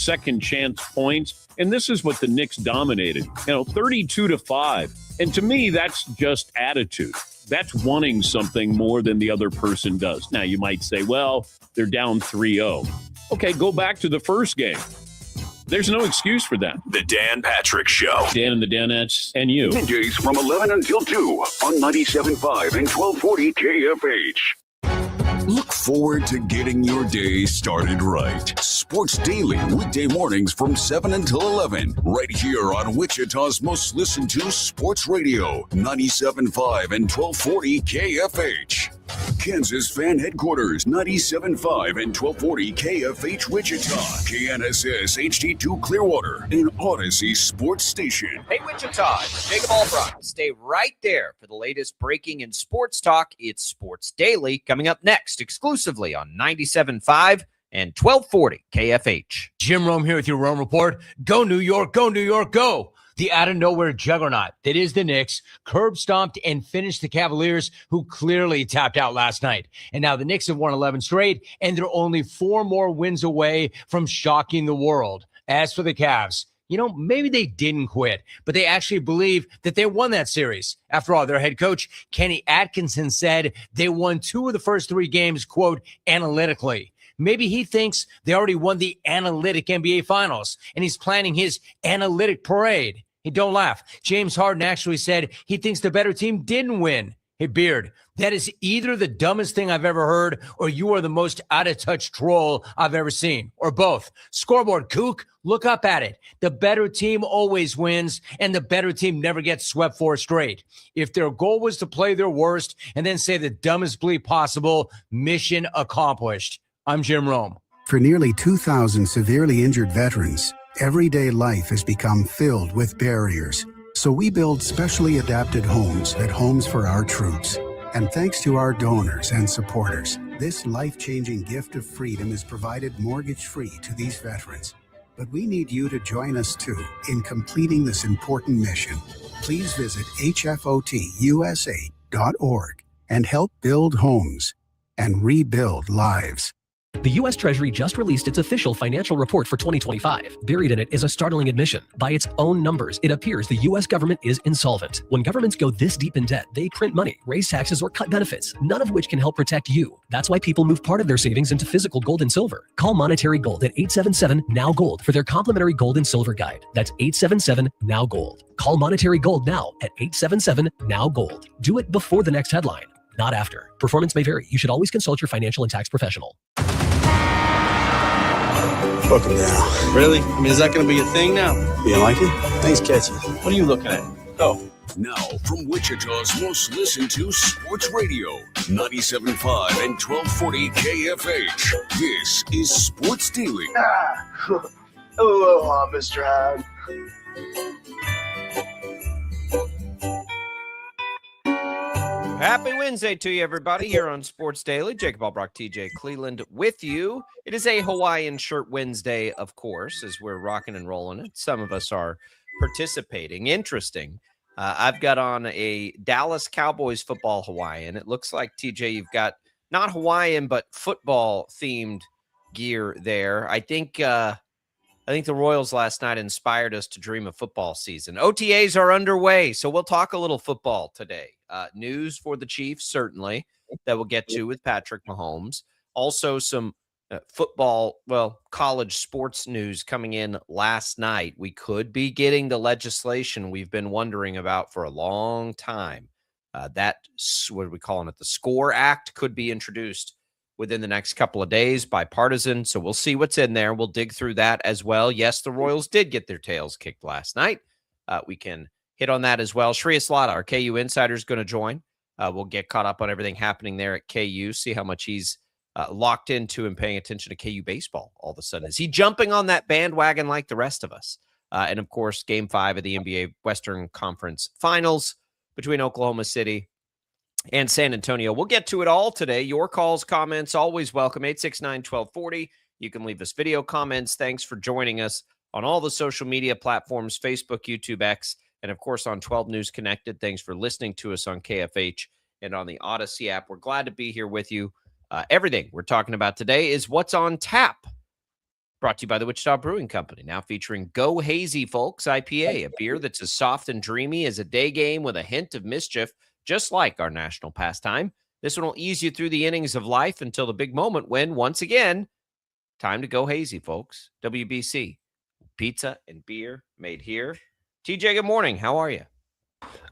second chance points. And this is what the Knicks dominated, 32-5. And to me, that's just attitude. That's wanting something more than the other person does. Now, you might say, well, they're down 3-0. Okay, go back to the first game. There's no excuse for that. The Dan Patrick Show. Dan and the Danettes and you. Weekdays from 11 until 2 on 97.5 and 1240 KFH. Look forward to getting your day started right. Sports Daily, weekday mornings from 7 until 11, right here on Wichita's most listened to sports radio, 97.5 and 1240 KFH. Kansas fan headquarters, 97.5 and 1240 KFH Wichita, KNSS HD2 Clearwater, and Odyssey Sports Station. Hey Wichita, it's Jacob Albrock. Stay right there for the latest breaking in sports talk. It's Sports Daily coming up next, exclusively on 97.5 and 1240 KFH. Jim Rome here with your Rome Report. Go New York, go New York, go! The out-of-nowhere juggernaut that is the Knicks curb stomped and finished the Cavaliers, who clearly tapped out last night. And now the Knicks have won 11 straight, and they're only 4 more wins away from shocking the world. As for the Cavs, maybe they didn't quit, but they actually believe that they won that series. After all, their head coach, Kenny Atkinson, said they won 2 of the first 3 games, quote, analytically. Maybe he thinks they already won the analytic NBA Finals, and he's planning his analytic parade. Hey, don't laugh. James Harden actually said he thinks the better team didn't win. Hey, Beard, that is either the dumbest thing I've ever heard, or you are the most out-of-touch troll I've ever seen, or both. Scoreboard kook, look up at it. The better team always wins, and the better team never gets swept 4 straight. If their goal was to play their worst and then say the dumbest bleep possible, mission accomplished. I'm Jim Rome. For nearly 2,000 severely injured veterans, everyday life has become filled with barriers. So we build specially adapted homes at Homes for Our Troops. And thanks to our donors and supporters, this life-changing gift of freedom is provided mortgage-free to these veterans. But we need you to join us too in completing this important mission. Please visit hfotusa.org and help build homes and rebuild lives. The U.S. Treasury just released its official financial report for 2025. Buried in it is a startling admission. By its own numbers, it appears the U.S. government is insolvent. When governments go this deep in debt, they print money, raise taxes, or cut benefits, none of which can help protect you. That's why people move part of their savings into physical gold and silver. Call Monetary Gold at 877-NOW-GOLD for their complimentary gold and silver guide. That's 877-NOW-GOLD. Call Monetary Gold now at 877-NOW-GOLD. Do it before the next headline, not after. Performance may vary. You should always consult your financial and tax professional. Fuck him down. Really? I mean, is that going to be a thing now? You like it? Thanks, catchy. What are you looking at? Go. Now, from Wichita's most listened to sports radio, 97.5 and 1240 KFH, this is Sports Daily. Aloha, Mr. Hyde. Happy Wednesday to you, everybody, here on Sports Daily. Jacob Albrock, TJ Cleveland with you. It is a Hawaiian Shirt Wednesday, of course, as we're rocking and rolling it. Some of us are participating. Interesting. I've got on a Dallas Cowboys football Hawaiian. It looks like, TJ, you've got not Hawaiian, but football-themed gear there. I think the Royals last night inspired us to dream of football season. OTAs are underway, so we'll talk a little football today. News for the Chiefs, certainly, that we'll get to with Patrick Mahomes. Also some football, college sports news coming in last night. We could be getting the legislation we've been wondering about for a long time. What are we calling it? The SCORE Act could be introduced within the next couple of days, bipartisan. So we'll see what's in there. We'll dig through that as well. Yes, the Royals did get their tails kicked last night. We can hit on that as well. Shreyas Laddha, our KU Insider, is going to join. We'll get caught up on everything happening there at KU, see how much he's locked into and paying attention to KU baseball all of a sudden. Is he jumping on that bandwagon like the rest of us? And, of course, Game 5 of the NBA Western Conference Finals between Oklahoma City and San Antonio. We'll get to it all today. Your calls, comments, always welcome. 869-1240. You can leave us video comments. Thanks for joining us on all the social media platforms, Facebook, YouTube, X, and, of course, on 12 News Connected. Thanks for listening to us on KFH and on the Odyssey app. We're glad to be here with you. Everything we're talking about today is what's on tap Brought to you by the Wichita Brewing Company, now featuring Go Hazy Folks IPA, a beer that's as soft and dreamy as a day game with a hint of mischief, just like our national pastime. This one will ease you through the innings of life until the big moment when, once again, time to go hazy, folks. WBC, pizza and beer made here. TJ, good morning. How are you?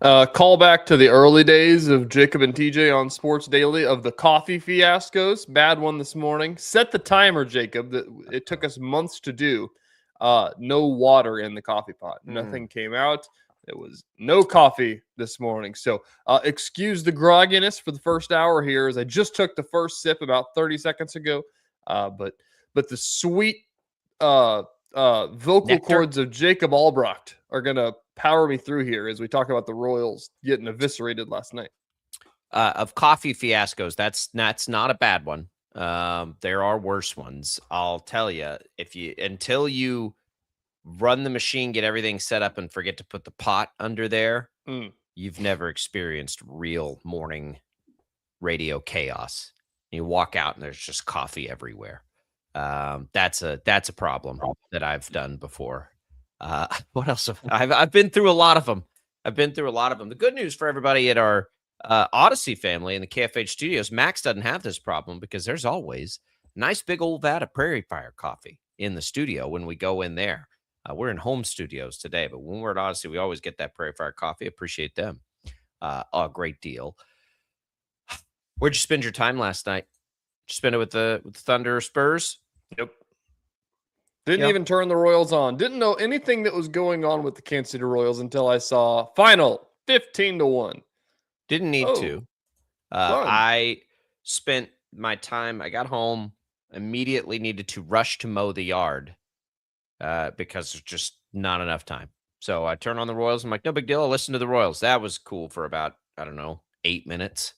Call back to the early days of Jacob and TJ on Sports Daily of the coffee fiascos. Bad one this morning. Set the timer, Jacob. That it took us months to do. No water in the coffee pot. Nothing came out. It was no coffee this morning. So excuse the grogginess for the first hour here, as I just took the first sip about 30 seconds ago. But the sweet vocal cords of Jacob Albrecht are gonna power me through here as we talk about the Royals getting eviscerated last night. Of coffee fiascos, that's not a bad one. There are worse ones. I'll tell you, until you run the machine, get everything set up, and forget to put the pot under there, you've never experienced real morning radio chaos. You walk out and there's just coffee everywhere. That's a problem that I've done before. What else? I've been through a lot of them. The good news for everybody at our Odyssey family in the KFH studios, Max doesn't have this problem because there's always a nice big old vat of Prairie Fire coffee in the studio when we go in there. We're in home studios today, but when we're at Odyssey, we always get that Prairie Fire coffee. Appreciate them a great deal. Where'd you spend your time last night? Did you spend it with the Thunder Spurs? Yep. Didn't even turn the Royals on. Didn't know anything that was going on with the Kansas City Royals until I saw final 15-1. Didn't need to. I spent my time. I got home, immediately needed to rush to mow the yard because there's just not enough time. So I turn on the Royals. I'm like, no big deal. I'll listen to the Royals. That was cool for about, 8 minutes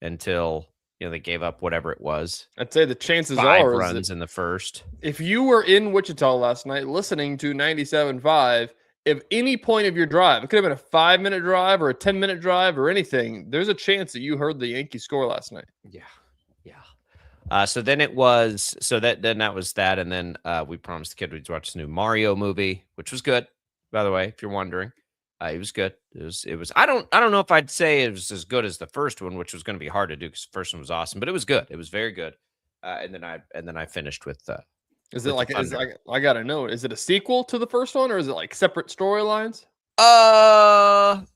until they gave up whatever it was. I'd say the chances 5 are runs in the first. If you were in Wichita last night listening to 97.5, if any point of your drive, it could have been a 5-minute drive or a 10-minute drive or anything, there's a chance that you heard the Yankees score last night. Yeah. So then it was, that was that. And then we promised the kid we'd watch the new Mario movie, which was good, by the way, if you're wondering. It was good. It was. I don't know if I'd say it was as good as the first one, which was going to be hard to do because the first one was awesome, but it was good. It was very good. And then I finished with. Is it like? I gotta know. Is it a sequel to the first one, or is it like separate storylines?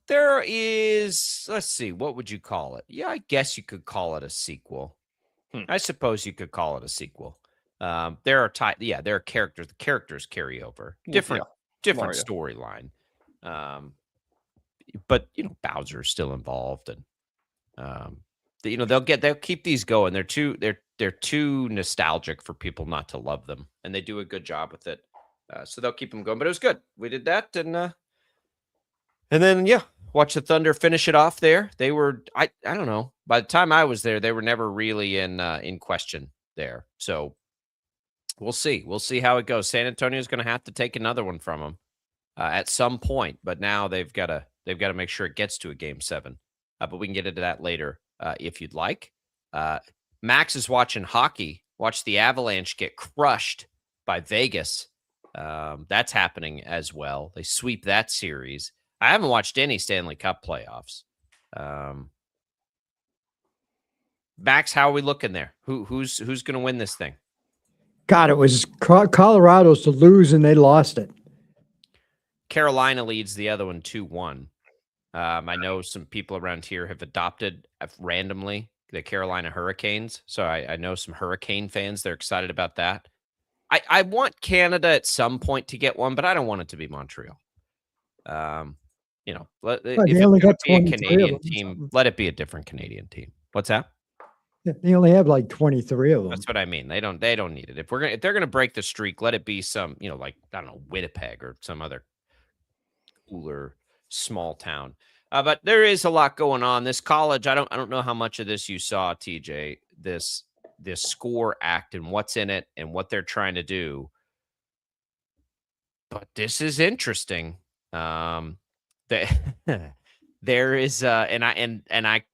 There is. Let's see. What would you call it? Yeah, I guess you could call it a sequel. I suppose you could call it a sequel. There are characters. The characters carry over. Different storyline. But Bowser's still involved, and they'll keep these going. They're too nostalgic for people not to love them, and they do a good job with it. So they'll keep them going. But it was good. We did that, and then watch the Thunder finish it off there. They were I don't know. By the time I was there, they were never really in question there. So we'll see. We'll see how it goes. San Antonio's going to have to take another one from them at some point, but now they've got to make sure it gets to a game 7. But we can get into that later if you'd like. Max is watching hockey. Watch the Avalanche get crushed by Vegas. That's happening as well. They sweep that series. I haven't watched any Stanley Cup playoffs. Max, how are we looking there? Who's going to win this thing? God, it was Colorado's to lose, and they lost it. Carolina leads the other one 2-1. I know some people around here have adopted randomly the Carolina Hurricanes. So I know some Hurricane fans. They're excited about that. I want Canada at some point to get one, but I don't want it to be Montreal. If it's going to be a Canadian team, let it be a different Canadian team. What's that? Yeah, they only have like 23 of them. That's what I mean. They don't need it. If they're gonna break the streak, let it be some, like I don't know, Winnipeg or some other cooler small town. But there is a lot going on. This college, I don't know how much of this you saw, TJ. This score act and what's in it and what they're trying to do. But this is interesting. There is and I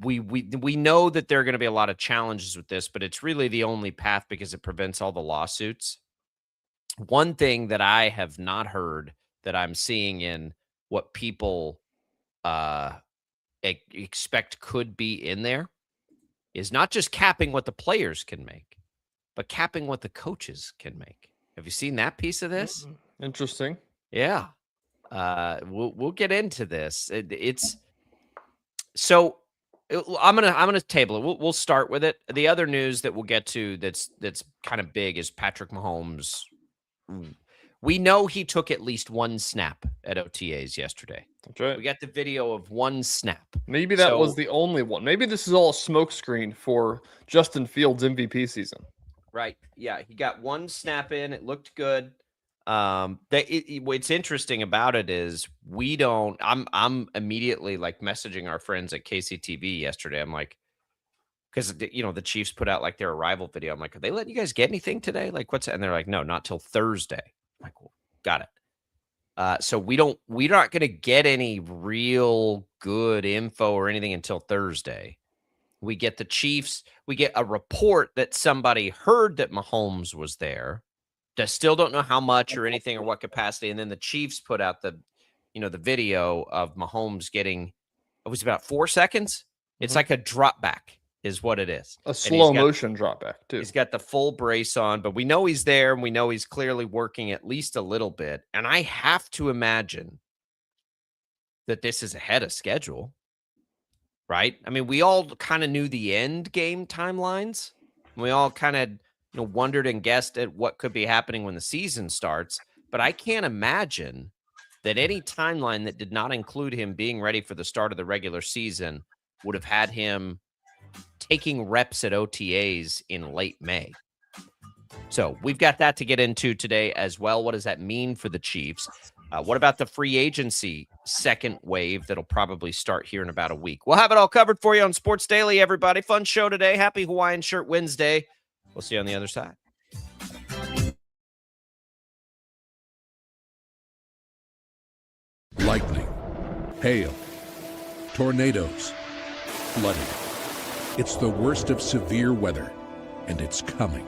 we know that there are going to be a lot of challenges with this, but it's really the only path because it prevents all the lawsuits. One thing that I have not heard that I'm seeing in what people expect could be in there is not just capping what the players can make, but capping what the coaches can make. Have you seen that piece of this? Interesting. Yeah. We'll get into this. It's so I'm gonna table it. We'll start with it. The other news that we'll get to that's kind of big is Patrick Mahomes. We know he took at least one snap at OTAs yesterday. That's right. We got the video of one snap. Maybe that was the only one. Maybe this is all a smokescreen for Justin Fields' MVP season. Right. Yeah, he got one snap in. It looked good. What's interesting about it is I'm immediately like messaging our friends at KCTV yesterday. I'm like, because the Chiefs put out like their arrival video. I'm like, are they letting you guys get anything today? Like, what's that? And they're like, no, not till Thursday. I'm like, well, got it. So we're not going to get any real good info or anything until Thursday. We get the Chiefs. We get a report that somebody heard that Mahomes was there. Still don't know how much or anything or what capacity. And then the Chiefs put out the video of Mahomes getting, it was about 4 seconds. It's like a drop back is what it is. A slow motion drop back too. He's got the full brace on, but we know he's there and we know he's clearly working at least a little bit. And I have to imagine that this is ahead of schedule, right? I mean, we all kind of knew the end game timelines. We all kind of wondered and guessed at what could be happening when the season starts. But I can't imagine that any timeline that did not include him being ready for the start of the regular season would have had him taking reps at OTAs in late May. So we've got that to get into today as well. What does that mean for the Chiefs? What about the free agency second wave that'll probably start here in about a week? We'll have it all covered for you on Sports Daily, everybody. Fun show today. Happy Hawaiian Shirt Wednesday. We'll see you on the other side. Lightning, hail, tornadoes, flooding. It's the worst of severe weather, and it's coming.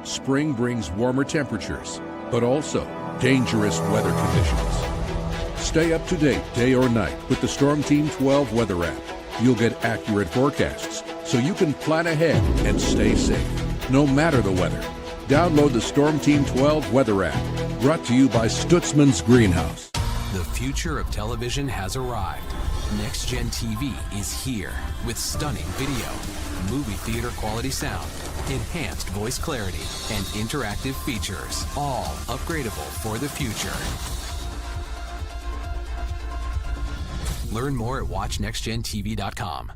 Spring brings warmer temperatures, but also dangerous weather conditions. Stay up to date day or night with the Storm Team 12 weather app. You'll get accurate forecasts, so you can plan ahead and stay safe, no matter the weather. Download the Storm Team 12 weather app, brought to you by Stutzman's Greenhouse. The future of television has arrived. Next Gen TV is here with stunning video, movie theater quality sound, enhanced voice clarity, and interactive features, all upgradable for the future. Learn more at watchnextgentv.com.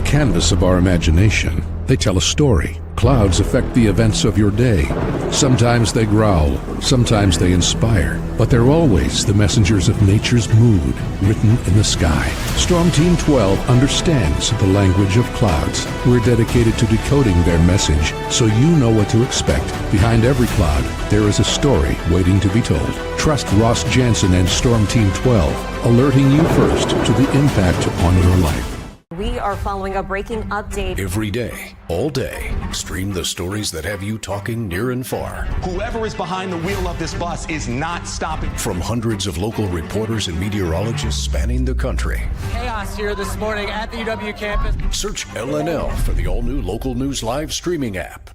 Canvas of our imagination. They tell a story. Clouds affect the events of your day. Sometimes they growl, sometimes they inspire, but they're always the messengers of nature's mood, written in the sky. Storm Team 12 understands the language of clouds. We're dedicated to decoding their message, so you know what to expect. Behind every cloud, there is a story waiting to be told. Trust Ross Jansen and Storm Team 12, alerting you first to the impact on your life. We are following a breaking update. Every day, all day, stream the stories that have you talking near and far. Whoever is behind the wheel of this bus is not stopping. From hundreds of local reporters and meteorologists spanning the country. Chaos here this morning at the UW campus. Search LNL for the all-new Local News Live streaming app.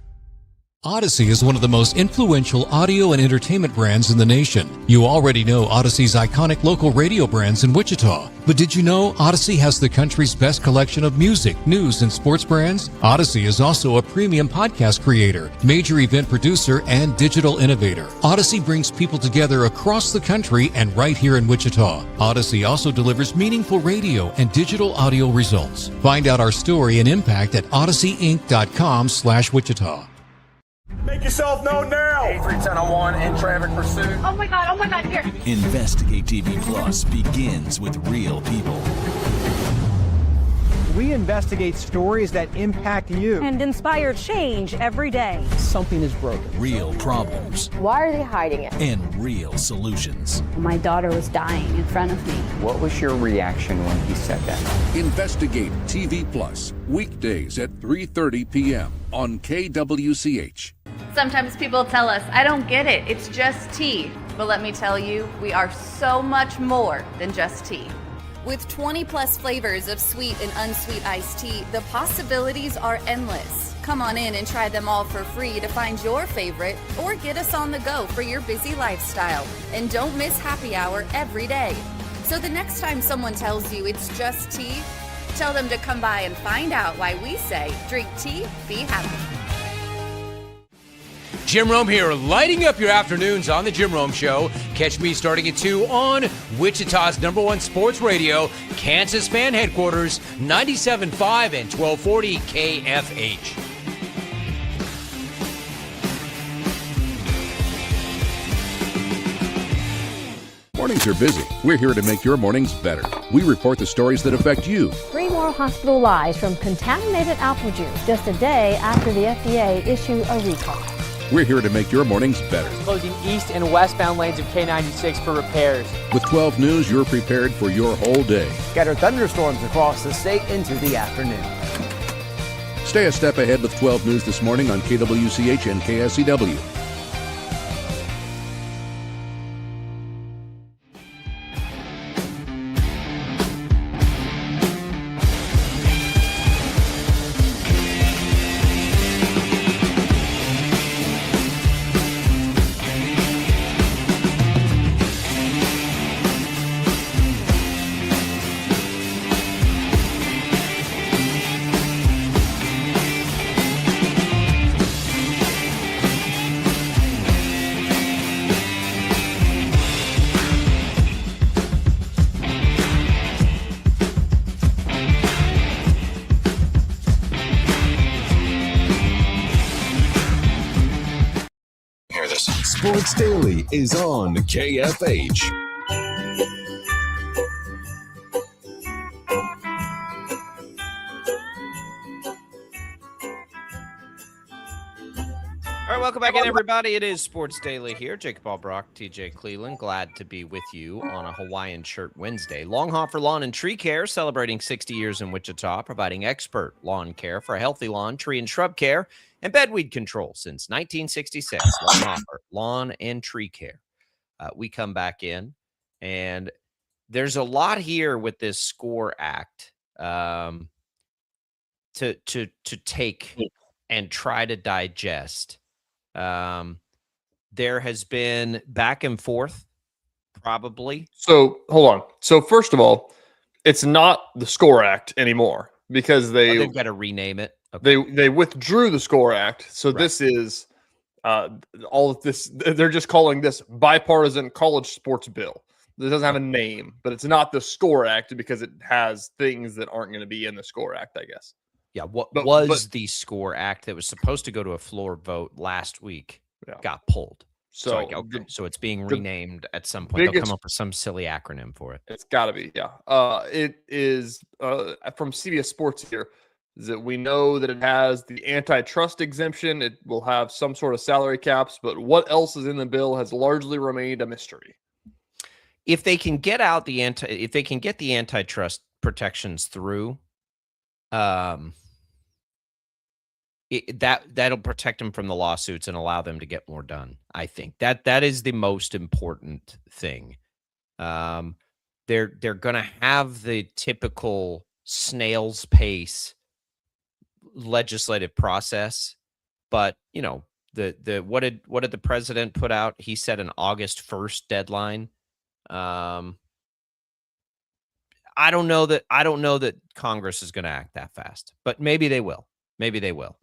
Odyssey is one of the most influential audio and entertainment brands in the nation. You already know Odyssey's iconic local radio brands in Wichita. But did you know Odyssey has the country's best collection of music, news, and sports brands? Odyssey is also a premium podcast creator, major event producer, and digital innovator. Odyssey brings people together across the country and right here in Wichita. Odyssey also delivers meaningful radio and digital audio results. Find out our story and impact at odysseyinc.com/Wichita. Make yourself known now. 83-1001 in traffic pursuit. Oh my God, here. Investigate TV Plus begins with real people. We investigate stories that impact you and inspire change every day. Something is broken. Real problems. Why are they hiding it? And real solutions. My daughter was dying in front of me. What was your reaction when he said that? Investigate TV Plus, weekdays at 3:30 p.m. on KWCH. Sometimes people tell us, I don't get it, it's just tea. But let me tell you, we are so much more than just tea. With 20 plus flavors of sweet and unsweet iced tea, the possibilities are endless. Come on in and try them all for free to find your favorite or get us on the go for your busy lifestyle. And don't miss happy hour every day. So the next time someone tells you it's just tea, tell them to come by and find out why we say, drink tea, be happy. Jim Rome here, lighting up your afternoons on The Jim Rome Show. Catch me starting at 2 on Wichita's #1 sports radio, Kansas Fan Headquarters, 97.5 and 1240 KFH. Mornings are busy. We're here to make your mornings better. We report the stories that affect you. 3 more hospital lies from contaminated apple juice just a day after the FDA issued a recall. We're here to make your mornings better. Closing east and westbound lanes of K96 for repairs. With 12 News, you're prepared for your whole day. Scattered thunderstorms across the state into the afternoon. Stay a step ahead with 12 News this morning on KWCH and KSCW. Sports Daily is on KFH. All right, welcome back in, everybody. It is Sports Daily here. Jacob Albrock, TJ Cleveland. Glad to be with you on a Hawaiian Shirt Wednesday. Longhoffer Lawn and Tree Care, celebrating 60 years in Wichita, providing expert lawn care for a healthy lawn, tree and shrub care, and bedweed control since 1966. Longhoffer Lawn and Tree Care. We come back in, and there's a lot here with this SCORE Act to take and try to digest. There has been back and forth, probably. So hold on. So first of all, it's not the SCORE Act anymore because they've got to rename it. Okay. They withdrew the SCORE Act. So this is all of this. They're just calling this bipartisan college sports bill. It doesn't have a name, but it's not the SCORE Act because it has things that aren't going to be in the SCORE Act, I guess. Yeah, what was the SCORE Act that was supposed to go to a floor vote last week got pulled. So it's being renamed at some point. They'll come up with some silly acronym for it. It's got to be, yeah. It is from CBS Sports here. Is that we know that it has the antitrust exemption. It will have some sort of salary caps, but what else is in the bill has largely remained a mystery. If they can get out the antitrust protections through, that'll protect them from the lawsuits and allow them to get more done. I think that is the most important thing. They're going to have the typical snail's pace legislative process, but what did the president put out? He said an August 1st deadline. I don't know that Congress is going to act that fast, but maybe they will. Maybe they will.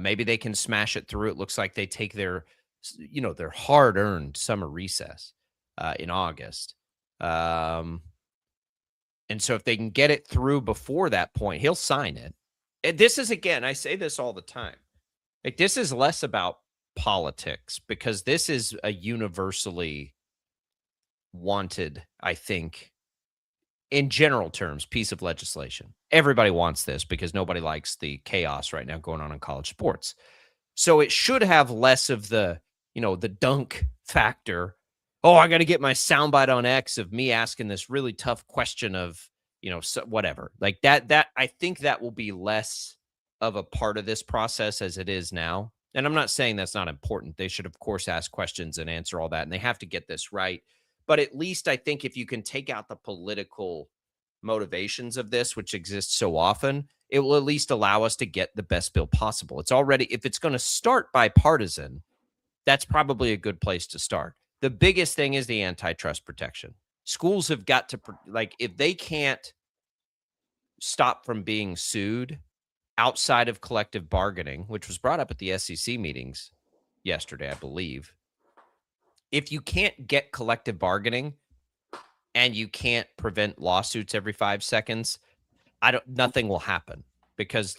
Maybe they can smash it through. It looks like they take their hard-earned summer recess in August. And so if they can get it through before that point, he'll sign it. And this is, again, I say this all the time. Like, this is less about politics because this is a universally wanted, I think, in general terms, piece of legislation. Everybody wants this because nobody likes the chaos right now going on in college sports. So it should have less of the dunk factor. Oh, I got to get my soundbite on X of me asking this really tough question of, whatever. Like that I think that will be less of a part of this process as it is now. And I'm not saying that's not important. They should, of course, ask questions and answer all that, and they have to get this right. But at least I think if you can take out the political motivations of this, which exists so often, it will at least allow us to get the best bill possible. It's already, if it's going to start bipartisan, that's probably a good place to start. The biggest thing is the antitrust protection. Schools have got to, if they can't stop from being sued outside of collective bargaining, which was brought up at the SEC meetings yesterday, I believe. If you can't get collective bargaining and you can't prevent lawsuits every 5 seconds, nothing will happen because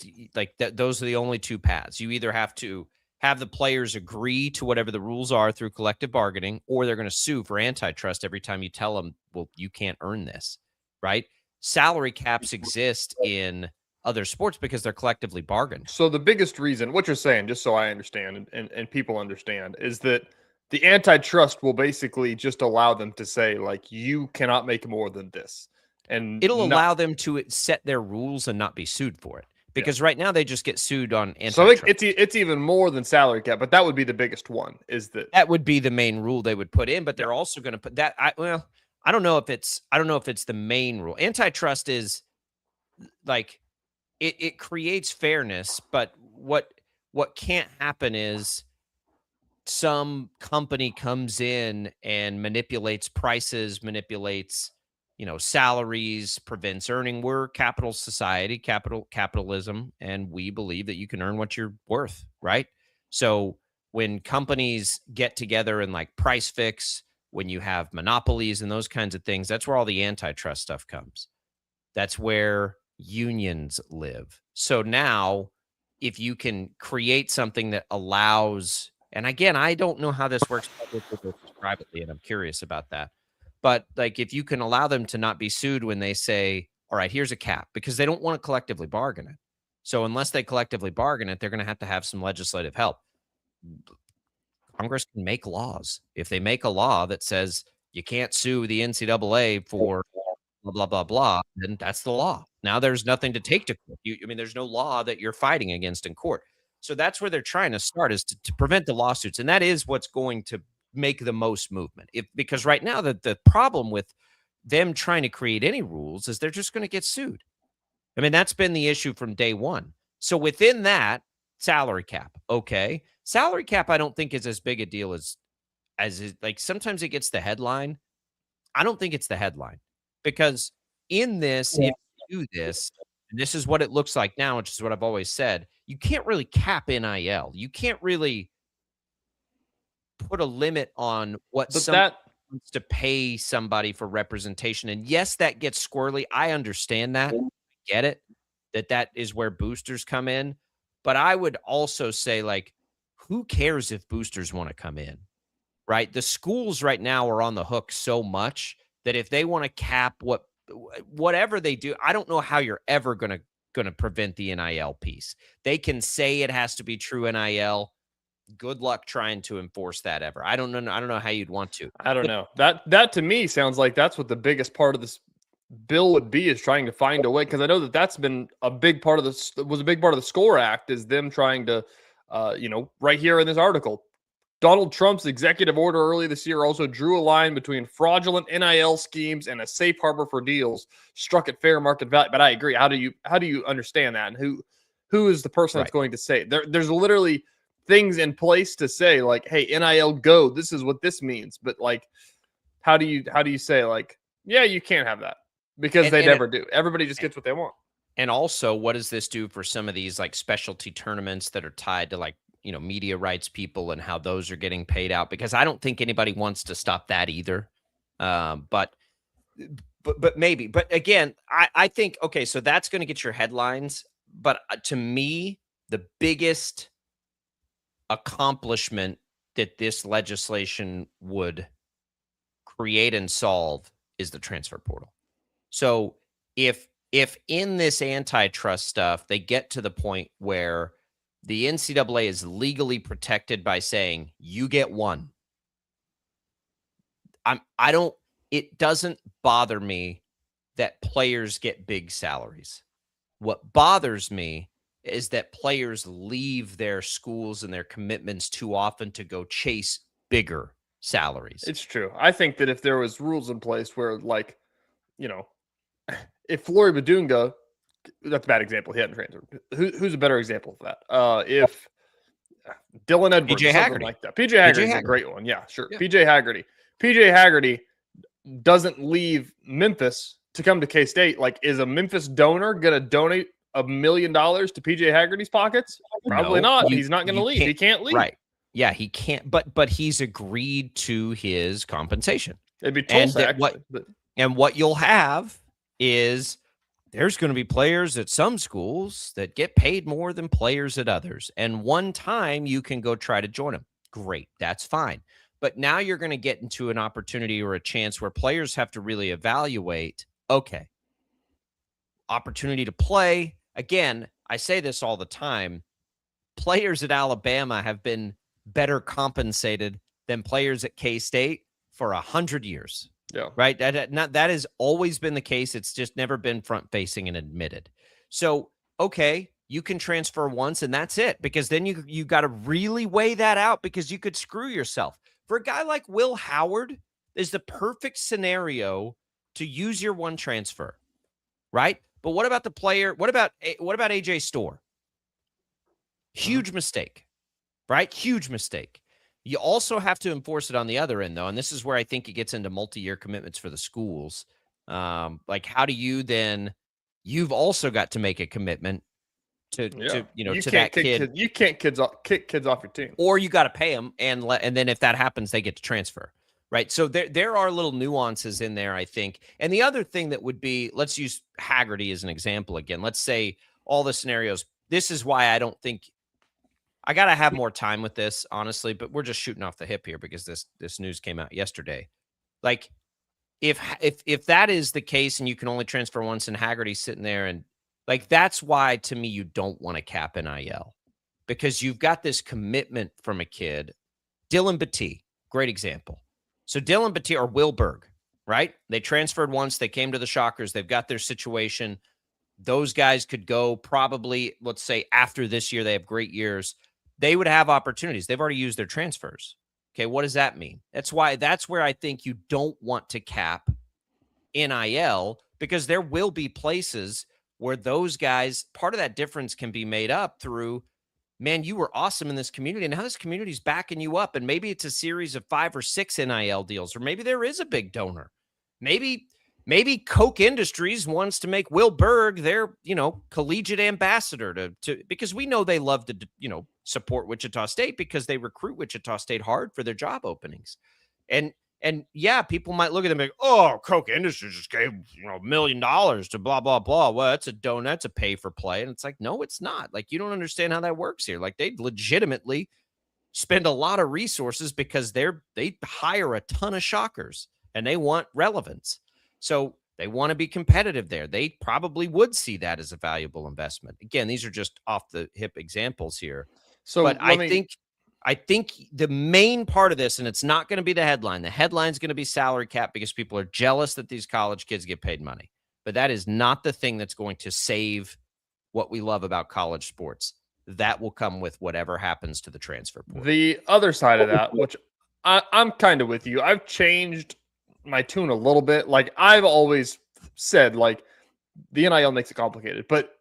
those are the only two paths. You either have to have the players agree to whatever the rules are through collective bargaining, or they're going to sue for antitrust every time you tell them, well, you can't earn this, right? Salary caps exist in other sports because they're collectively bargained. So the biggest reason, what you're saying, just so I understand and people understand, is that the antitrust will basically just allow them to say, like, you cannot make more than this. And it'll allow them to set their rules and not be sued for it. Because right now they just get sued on antitrust. So it's even more than salary cap, but that would be the biggest one. That would be the main rule they would put in, but they're also going to put that. I don't know if it's the main rule. Antitrust is like it creates fairness, but what can't happen is some company comes in and manipulates prices, manipulates salaries, prevents earning. We're capital society, capitalism, and we believe that you can earn what you're worth, right? So when companies get together and like price fix, when you have monopolies and those kinds of things, that's where all the antitrust stuff comes. That's where unions live. So now if you can create something that allows, and again, I don't know how this works publicly versus privately, and I'm curious about that. But like, if you can allow them to not be sued when they say, all right, here's a cap, because they don't want to collectively bargain it. So unless they collectively bargain it, they're going to have some legislative help. Congress can make laws. If they make a law that says you can't sue the NCAA for blah, blah, blah, blah, then that's the law. Now there's nothing to take to court. There's no law that you're fighting against in court. So that's where they're trying to start, is to prevent the lawsuits. And that is what's going to make the most movement. Because right now the problem with them trying to create any rules is they're just going to get sued. I mean, that's been the issue from day one. So within that, salary cap, okay. Salary cap, I don't think is as big a deal as like sometimes it gets the headline. I don't think it's the headline, because in this, if you do this, and this is what it looks like now, which is what I've always said, you can't really cap NIL. You can't really put a limit on what someone wants to pay somebody for representation. And yes, that gets squirrely. I understand that. I get it, that is where boosters come in. But I would also say, like, who cares if boosters want to come in, right? The schools right now are on the hook so much that if they want to cap whatever they do, I don't know how you're ever going to prevent the NIL piece. They can say it has to be true NIL. Good luck trying to enforce that ever. I don't know how you'd want to. I don't know. That to me sounds like that's what the biggest part of this bill would be, is trying to find a way. Because I know that's been a big part of this, was a big part of the SCORE Act, is them trying to, right here in this article, Donald Trump's executive order early this year also drew a line between fraudulent NIL schemes and a safe harbor for deals struck at fair market value. But I agree. How do you understand that? And who is the person that's going to say it? There's literally things in place to say like, hey, NIL go, this is what this means. But like, how do you say like, yeah, you can't have that, because they never do. Everybody just gets what they want. And also, what does this do for some of these like specialty tournaments that are tied to like, media rights people and how those are getting paid out? Because I don't think anybody wants to stop that either. But maybe. But again, I think, okay, so that's going to get your headlines. But to me, the biggest accomplishment that this legislation would create and solve is the transfer portal. So if in this antitrust stuff, they get to the point where the NCAA is legally protected by saying you get one, it doesn't bother me that players get big salaries. What bothers me is that players leave their schools and their commitments too often to go chase bigger salaries. It's true. I think that if there was rules in place where, like, if Flory Badunga, that's a bad example, he hadn't transferred. Who's a better example of that? If Dylan Edwards, PJ something Haggerty. like that. PJ Haggerty's a great one. Yeah, sure. Yeah. PJ Haggerty doesn't leave Memphis to come to K-State. Like, is a Memphis donor going to donate $1 million to PJ Haggerty's pockets? Probably not. He's not going to leave. He can't leave. Right. Yeah, he can't. But he's agreed to his compensation. It'd be Tulsa, and what you'll have is there's going to be players at some schools that get paid more than players at others. And one time you can go try to join them. Great. That's fine. But now you're going to get into an opportunity or a chance where players have to really evaluate, okay, opportunity to play. Again, I say this all the time. Players at Alabama have been better compensated than players at K-State for 100 years. Yeah. Right. That has always been the case. It's just never been front facing and admitted. So, okay, you can transfer once and that's it, because then you got to really weigh that out, because you could screw yourself. For a guy like Will Howard, is the perfect scenario to use your one transfer. Right. But what about the player? What about AJ Storr? Huge mistake. Right. Huge mistake. You also have to enforce it on the other end, though, and this is where I think it gets into multi-year commitments for the schools. Like, how do you then? You've also got to make a commitment to that kid. You can't kick kids off your team, or you got to pay them, and then if that happens, they get to transfer, right? So there are little nuances in there, I think. And the other thing that would be, let's use Haggerty as an example again. Let's say all the scenarios. This is why I don't think. I got to have more time with this, honestly, but we're just shooting off the hip here because this news came out yesterday. Like, if that is the case and you can only transfer once and Haggerty's sitting there, and like, that's why to me you don't want to cap NIL, because you've got this commitment from a kid. Dylan Battie, great example. So Dylan Battie or Will Berg, right? They transferred once, they came to the Shockers, they've got their situation. Those guys could go probably, let's say after this year, they have great years. They would have opportunities. They've already used their transfers. Okay, what does that mean? That's where I think you don't want to cap NIL, because there will be places where those guys, part of that difference can be made up through, man, you were awesome in this community, and now this community's backing you up, and maybe it's a series of 5 or 6 NIL deals, or maybe there is a big donor. Maybe Koch Industries wants to make Will Berg their, collegiate ambassador to because we know they love to, support Wichita State because they recruit Wichita State hard for their job openings. And yeah, people might look at them and go, oh, Koch Industries just gave, $1 million to blah, blah, blah. Well, that's a donut, that's a pay for play. And it's like, no, it's not. Like, you don't understand how that works here. Like, they legitimately spend a lot of resources because they hire a ton of Shockers and they want relevance. So they want to be competitive there. They probably would see that as a valuable investment. Again, these are just off the hip examples here. So, but I think the main part of this, and it's not going to be the headline. The headline is going to be salary cap because people are jealous that these college kids get paid money. But that is not the thing that's going to save what we love about college sports. That will come with whatever happens to the transfer portal. The other side of that, which I'm kind of with you. I've changed my tune a little bit. Like, I've always said, like, the NIL makes it complicated, but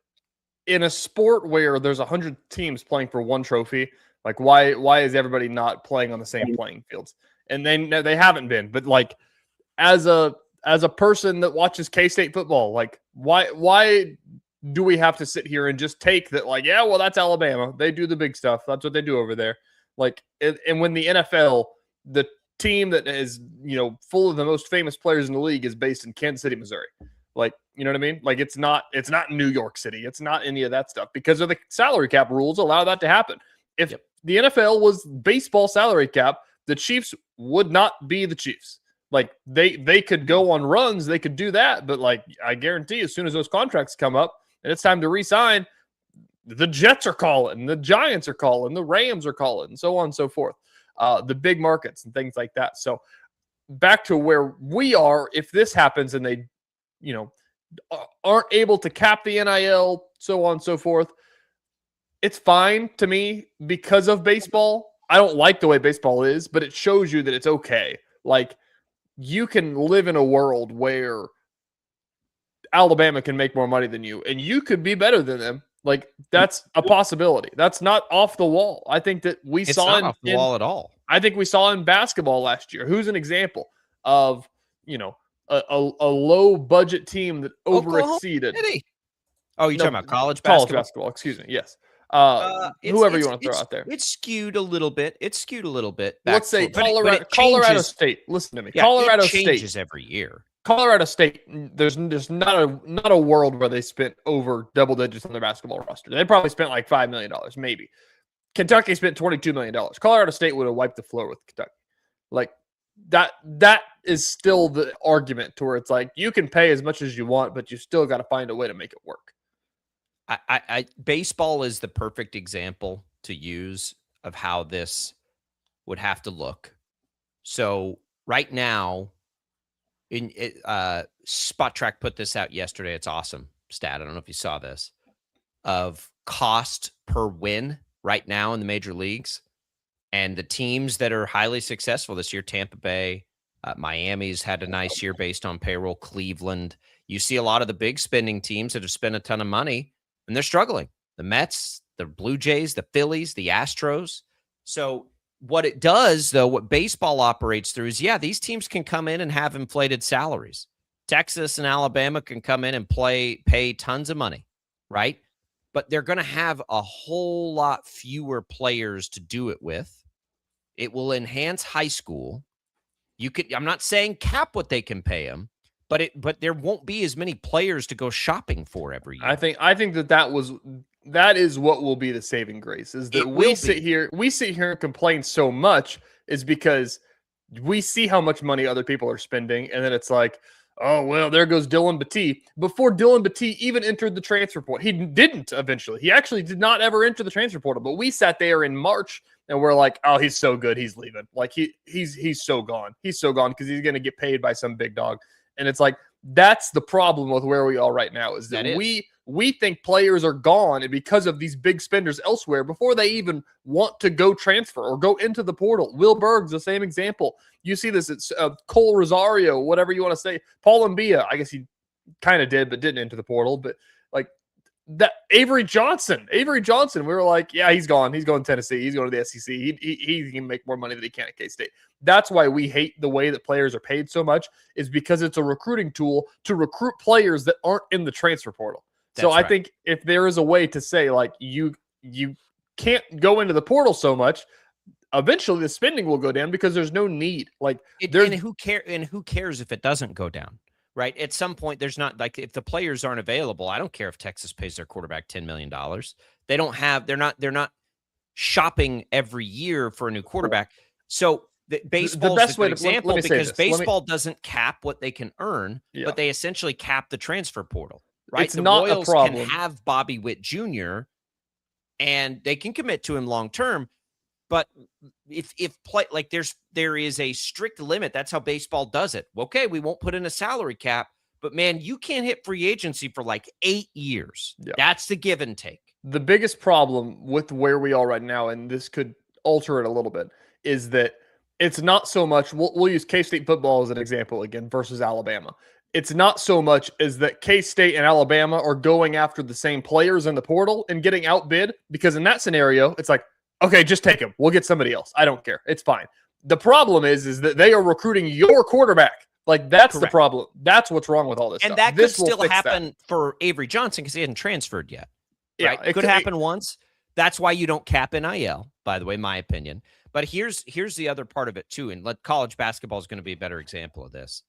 in a sport where there's 100 teams playing for one trophy, Like, why is everybody not playing on the same playing fields? And they haven't been. But like, as a person that watches K-State football, like, why do we have to sit here and just take that? Like, yeah, well, that's Alabama. They do the big stuff. That's what they do over there. Like, and when the NFL, the team that is, full of the most famous players in the league is based in Kansas City, Missouri. Like, you know what I mean? Like, it's not New York City. It's not any of that stuff because of the salary cap rules allow that to happen. If the NFL was baseball salary cap, the Chiefs would not be the Chiefs. Like, they could go on runs, they could do that, but like, I guarantee as soon as those contracts come up and it's time to re-sign, the Jets are calling, the Giants are calling, the Rams are calling, and so on and so forth. The big markets and things like that. So back to where we are, if this happens and they, aren't able to cap the NIL, so on and so forth, it's fine to me because of baseball. I don't like the way baseball is, but it shows you that it's okay. Like, you can live in a world where Alabama can make more money than you, and you could be better than them. Like, that's a possibility. That's not off the wall. I think that it's not off the wall at all. I think we saw in basketball last year. Who's an example of, a low budget team that overexceeded? Oh, you're talking about college basketball? Excuse me. Yes. Whoever you want to throw out there. It's skewed a little bit. Let's say Colorado State. Listen to me. Yeah, Colorado State changes State every year. Colorado State, there's not a world where they spent over double digits on their basketball roster. They probably spent like $5 million, maybe. Kentucky spent $22 million. Colorado State would have wiped the floor with Kentucky. Like, that is still the argument to where it's like, you can pay as much as you want, but you still got to find a way to make it work. Baseball is the perfect example to use of how this would have to look. So right now, Spot Track put this out yesterday. It's awesome stat. I don't know if you saw this, of cost per win right now in the major leagues. And the teams that are highly successful this year, Tampa Bay, Miami's had a nice year based on payroll, Cleveland. You see a lot of the big spending teams that have spent a ton of money, and they're struggling. The Mets, the Blue Jays, the Phillies, the Astros. So what it does, though, what baseball operates through is, these teams can come in and have inflated salaries. Texas and Alabama can come in and pay tons of money, right? But they're going to have a whole lot fewer players to do it with. It will enhance high school. I'm not saying cap what they can pay them, but there won't be as many players to go shopping for every year. I think that is what will be the saving grace, is that we sit here and complain so much is because we see how much money other people are spending, and then it's like, oh, well, there goes Dylan Battie. Before Dylan Battie even entered the transfer portal, he didn't eventually. He actually did not ever enter the transfer portal, but we sat there in March and we're like, oh, he's so good, he's leaving. Like, he's so gone. He's so gone because he's going to get paid by some big dog. And it's like, that's the problem with where we are right now, is that we think players are gone and because of these big spenders elsewhere before they even want to go transfer or go into the portal. Will Berg's the same example. You see this, it's Cole Rosario, whatever you want to say. Paul Mbia, I guess he kind of did, but didn't enter the portal. But like that, Avery Johnson, we were like, yeah, he's gone. He's going to Tennessee. He's going to the SEC. He can make more money than he can at K-State. That's why we hate the way that players are paid so much, is because it's a recruiting tool to recruit players that aren't in the transfer portal. So I think if there is a way to say, like, you can't go into the portal so much, eventually the spending will go down because there's no need. Like, and who cares if it doesn't go down, right? At some point, there's not, like, if the players aren't available, I don't care if Texas pays their quarterback $10 million. They're not shopping every year for a new quarterback. So baseball is a good example because baseball doesn't cap what they can earn, but they essentially cap the transfer portal. Right, it's not Royals a problem. Can have Bobby Witt Jr. and they can commit to him long term, but if play like there is a strict limit. That's how baseball does it. Okay, we won't put in a salary cap, but man, you can't hit free agency for like 8 years. Yeah. That's the give and take. The biggest problem with where we are right now, and this could alter it a little bit, is that it's not so much. We'll use K-State football as an example again versus Alabama. It's not so much as that K-State and Alabama are going after the same players in the portal and getting outbid, because in that scenario, it's like, Okay, just take him. We'll get somebody else. I don't care. It's fine. The problem is that they are recruiting your quarterback. Like, that's Correct. the problem. That's what's wrong with all this and stuff. that this could still happen for Avery Johnson because he hadn't transferred yet. Right? Yeah, It could happen once. That's why you don't cap NIL, by the way, my opinion. But here's the other part of it, too. And college basketball is going to be a better example of this.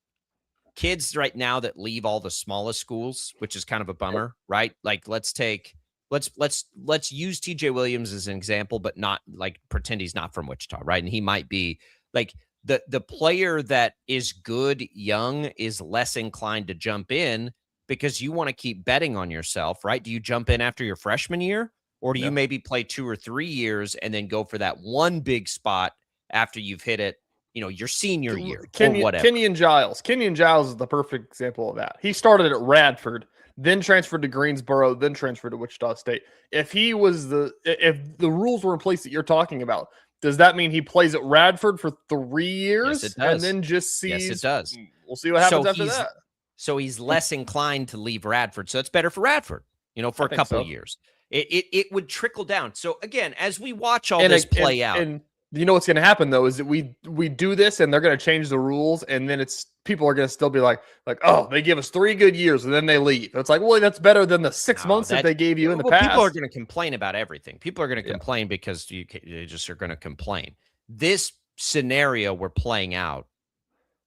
Kids right now that leave all the smallest schools, which is kind of a bummer, right? Like, let's use TJ Williams as an example, but not like pretend he's not from Wichita, right? And he might be like the player that is good young is less inclined to jump in because you want to keep betting on yourself, right? Do you jump in after your freshman year, or do you maybe play 2 or 3 years and then go for that one big spot after you've hit it, your senior year or whatever? Kenyon Giles is the perfect example of that. He started at Radford, then transferred to Greensboro, then transferred to Wichita State. If the rules were in place that you're talking about, does that mean he plays at Radford for 3 years? Yes, it does. And then just sees? Yes, it does. We'll see what happens after that. So he's less inclined to leave Radford. So it's better for Radford, for a couple of years. It would trickle down. So again, as we watch all this play out. And you know what's going to happen though is that we do this and they're going to change the rules, and then people are going to still be like, oh, they give us 3 good years and then they leave. It's like, well, that's better than the 6 months that they gave you in the past. People are going to complain about everything. People are going to complain because they just are going to complain. This scenario we're playing out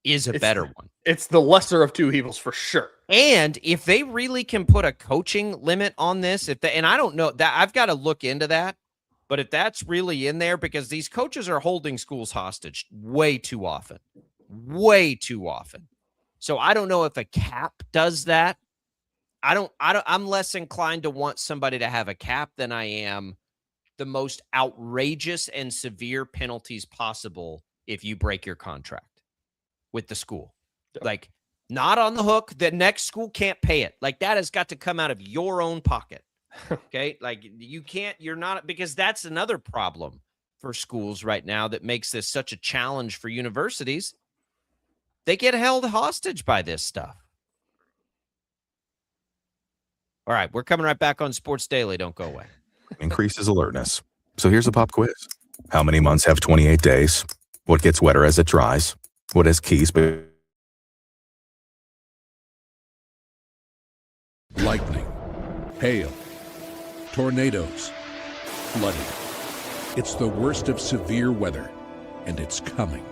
is a better one. It's the lesser of two evils for sure. And if they really can put a coaching limit on this, and I don't know that, I've got to look into that. But if that's really in there, because these coaches are holding schools hostage way too often. So I don't know if a cap does that. I'm less inclined to want somebody to have a cap than I am the most outrageous and severe penalties possible if you break your contract with the school. Yeah. Like, not on the hook. The next school can't pay it. Like, that has got to come out of your own pocket. Okay. Like, you're not, because that's another problem for schools right now that makes this such a challenge for universities. They get held hostage by this stuff. All right. We're coming right back on Sports Daily. Don't go away. Increases alertness. So here's a pop quiz. How many months have 28 days? What gets wetter as it dries? What has keys but lightning, hail, tornadoes, flooding. It's the worst of severe weather, and it's coming.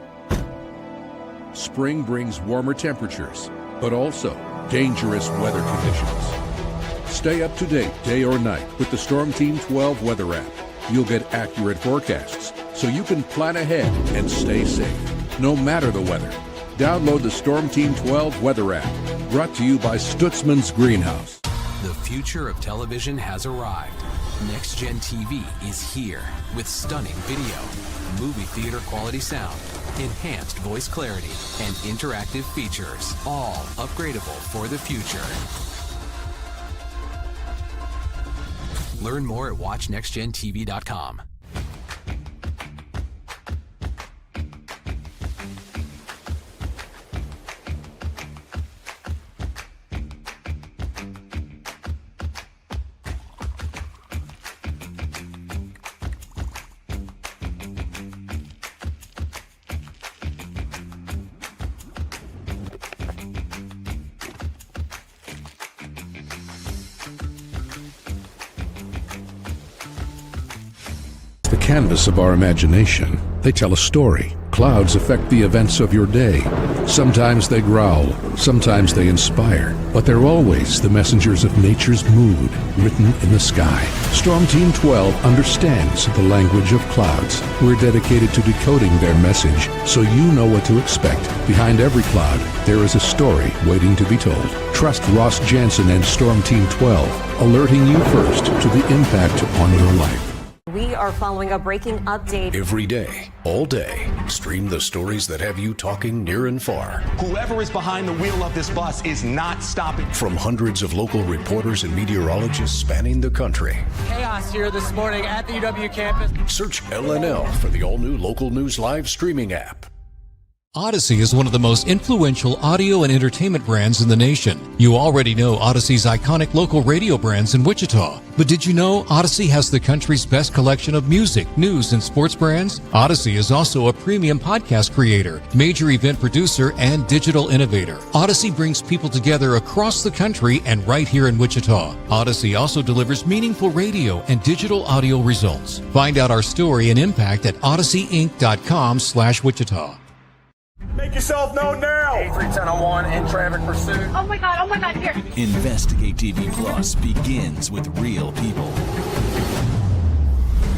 Spring brings warmer temperatures, but also dangerous weather conditions. Stay up to date day or night with the Storm Team 12 weather app. You'll get accurate forecasts, so you can plan ahead and stay safe, no matter the weather. Download the Storm Team 12 weather app, brought to you by Stutzman's Greenhouse. The future of television has arrived. Next Gen TV is here with stunning video, movie theater quality sound, enhanced voice clarity, and interactive features, all upgradable for the future. Learn more at watchnextgentv.com. Canvas of our imagination. They tell a story. Clouds affect the events of your day. Sometimes they growl, sometimes they inspire, but they're always the messengers of nature's mood, written in the sky. Storm Team 12 understands the language of clouds. We're dedicated to decoding their message, so you know what to expect. Behind every cloud, there is a story waiting to be told. Trust Ross Jansen and Storm Team 12, alerting you first to the impact on your life. We are following a breaking update. Every day, all day, stream the stories that have you talking near and far. Whoever is behind the wheel of this bus is not stopping. From hundreds of local reporters and meteorologists spanning the country. Chaos here this morning at the UW campus. Search LNL for the all-new Local News Live streaming app. Odyssey is one of the most influential audio and entertainment brands in the nation. You already know Odyssey's iconic local radio brands in Wichita. But did you know Odyssey has the country's best collection of music, news, and sports brands? Odyssey is also a premium podcast creator, major event producer, and digital innovator. Odyssey brings people together across the country and right here in Wichita. Odyssey also delivers meaningful radio and digital audio results. Find out our story and impact at odysseyinc.com/Wichita. Make yourself known now. 831001 in traffic pursuit. Oh my God, here. Investigate TV Plus begins with real people.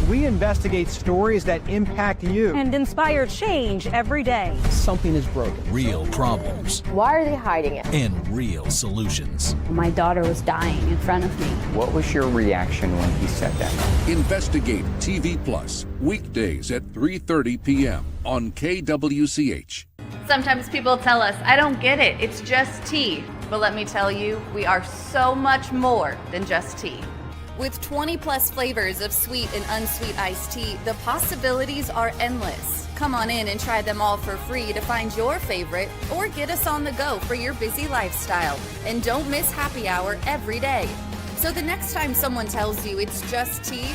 We investigate stories that impact you. And inspire change every day. Something is broken. Real problems. Why are they hiding it? And real solutions. My daughter was dying in front of me. What was your reaction when he said that? Investigate TV Plus, weekdays at 3:30 p.m. on KWCH. Sometimes people tell us, I don't get it, it's just tea. But let me tell you, we are so much more than just tea. With 20 plus flavors of sweet and unsweet iced tea, the possibilities are endless. Come on in and try them all for free to find your favorite or get us on the go for your busy lifestyle. And don't miss happy hour every day. So the next time someone tells you it's just tea,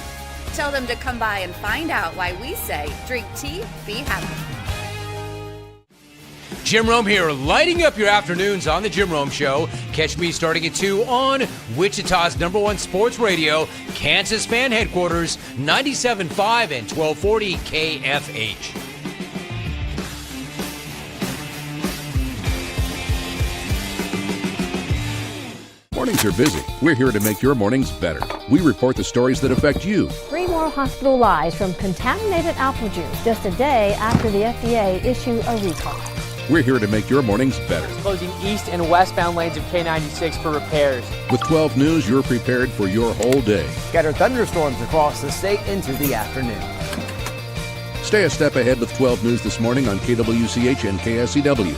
tell them to come by and find out why we say, drink tea, be happy. Jim Rome here, lighting up your afternoons on The Jim Rome Show. Catch me starting at 2 on Wichita's #1 sports radio, Kansas Fan Headquarters, 97.5 and 1240 KFH. Mornings are busy. We're here to make your mornings better. We report the stories that affect you. 3 more hospital lies from contaminated apple juice just a day after the FDA issued a recall. We're here to make your mornings better. Closing east and westbound lanes of K96 for repairs. With 12 News, you're prepared for your whole day. Scattered thunderstorms across the state into the afternoon. Stay a step ahead with 12 News this morning on KWCH and KSCW.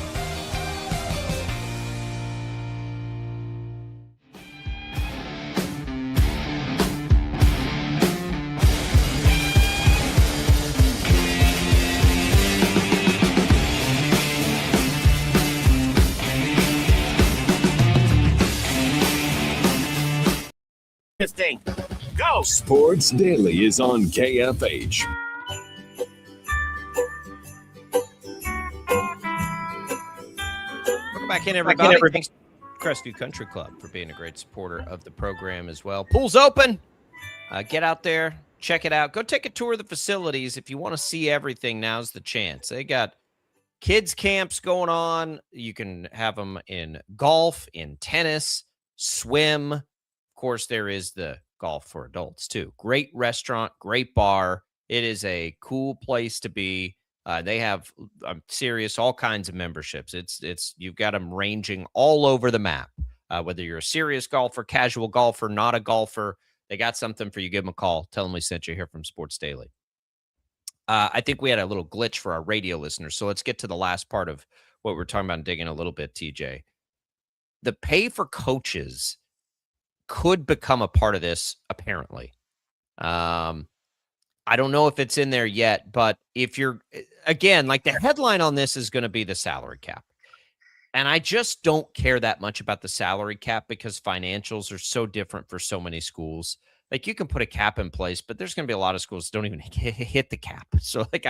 This thing. Go! Sports Daily is on KFH. Welcome back in, everybody. Thanks to Crestview Country Club for being a great supporter of the program as well. Pool's open. Get out there, check it out. Go take a tour of the facilities. If you want to see everything, now's the chance. They got kids camps going on. You can have them in golf, in tennis, swim. Of course, there is the golf for adults too. Great restaurant, great bar. It is a cool place to be. They have, I'm serious, all kinds of memberships. It's you've got them ranging all over the map. Whether you're a serious golfer, casual golfer, not a golfer, they got something for you. Give them a call. Tell them we sent you here from Sports Daily. I think we had a little glitch for our radio listeners. So let's get to the last part of what we're talking about and dig in a little bit, TJ. The pay for coaches could become a part of this, apparently. I don't know if it's in there yet, but if you're, again, like the headline on this is going to be the salary cap. And I just don't care that much about the salary cap because financials are so different for so many schools. Like you can put a cap in place, but there's going to be a lot of schools that don't even hit the cap. So like,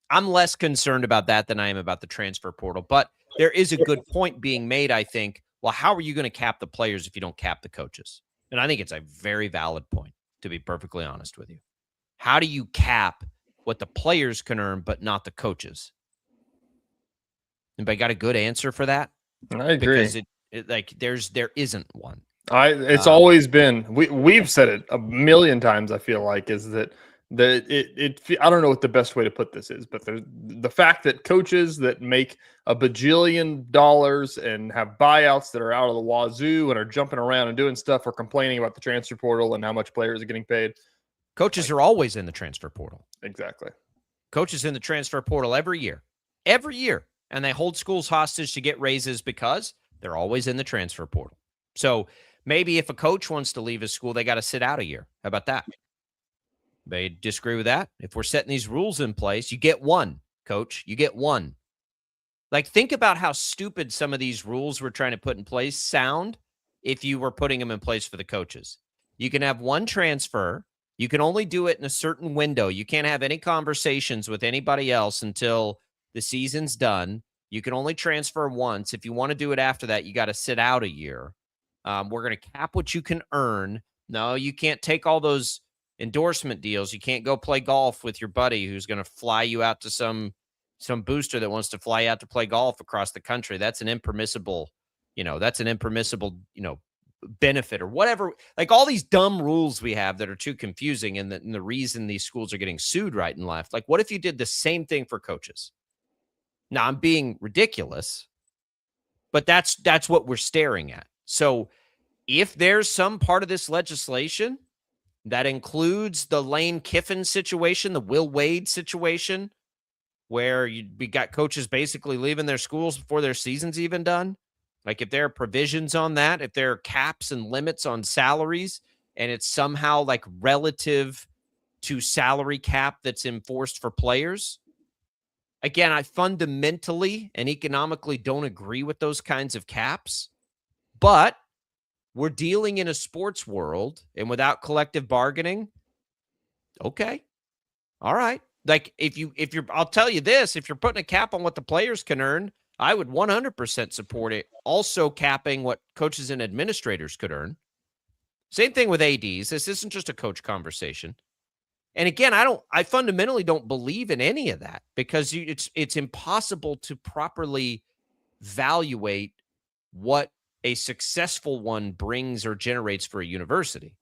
I'm less concerned about that than I am about the transfer portal, but there is a good point being made, I think. Well, how are you going to cap the players if you don't cap the coaches? And I think it's a very valid point, to be perfectly honest with you. How do you cap what the players can earn, but not the coaches? Anybody got a good answer for that? I agree. Because there isn't one. It's always been, we've said it a million times, I feel like, is that I don't know what the best way to put this is, but the fact that coaches that make $1 bajillion and have buyouts that are out of the wazoo and are jumping around and doing stuff are complaining about the transfer portal and how much players are getting paid. Coaches are always in the transfer portal. Exactly. Coaches in the transfer portal every year, and they hold schools hostage to get raises because they're always in the transfer portal. So maybe if a coach wants to leave his school, they got to sit out a year. How about that? They disagree with that? If we're setting these rules in place, you get one, coach. You get one. Like, think about how stupid some of these rules we're trying to put in place sound if you were putting them in place for the coaches. You can have one transfer. You can only do it in a certain window. You can't have any conversations with anybody else until the season's done. You can only transfer once. If you want to do it after that, you got to sit out a year. We're going to cap what you can earn. No, you can't take all those endorsement deals. You can't go play golf with your buddy who's going to fly you out to some booster that wants to fly out to play golf across the country. That's an impermissible, benefit or whatever. Like all these dumb rules we have that are too confusing, and the reason these schools are getting sued right and left. Like, what if you did the same thing for coaches? Now, I'm being ridiculous, but that's what we're staring at. So if there's some part of this legislation that includes the Lane Kiffin situation, the Will Wade situation, where we got coaches basically leaving their schools before their season's even done, like if there are provisions on that, if there are caps and limits on salaries, and it's somehow like relative to salary cap that's enforced for players. Again, I fundamentally and economically don't agree with those kinds of caps, but we're dealing in a sports world, and without collective bargaining, okay, all right. Like I'll tell you this, if you're putting a cap on what the players can earn, I would 100% support it. Also capping what coaches and administrators could earn. Same thing with ADs. This isn't just a coach conversation. And again, I fundamentally don't believe in any of that because it's impossible to properly evaluate what a successful one brings or generates for a university.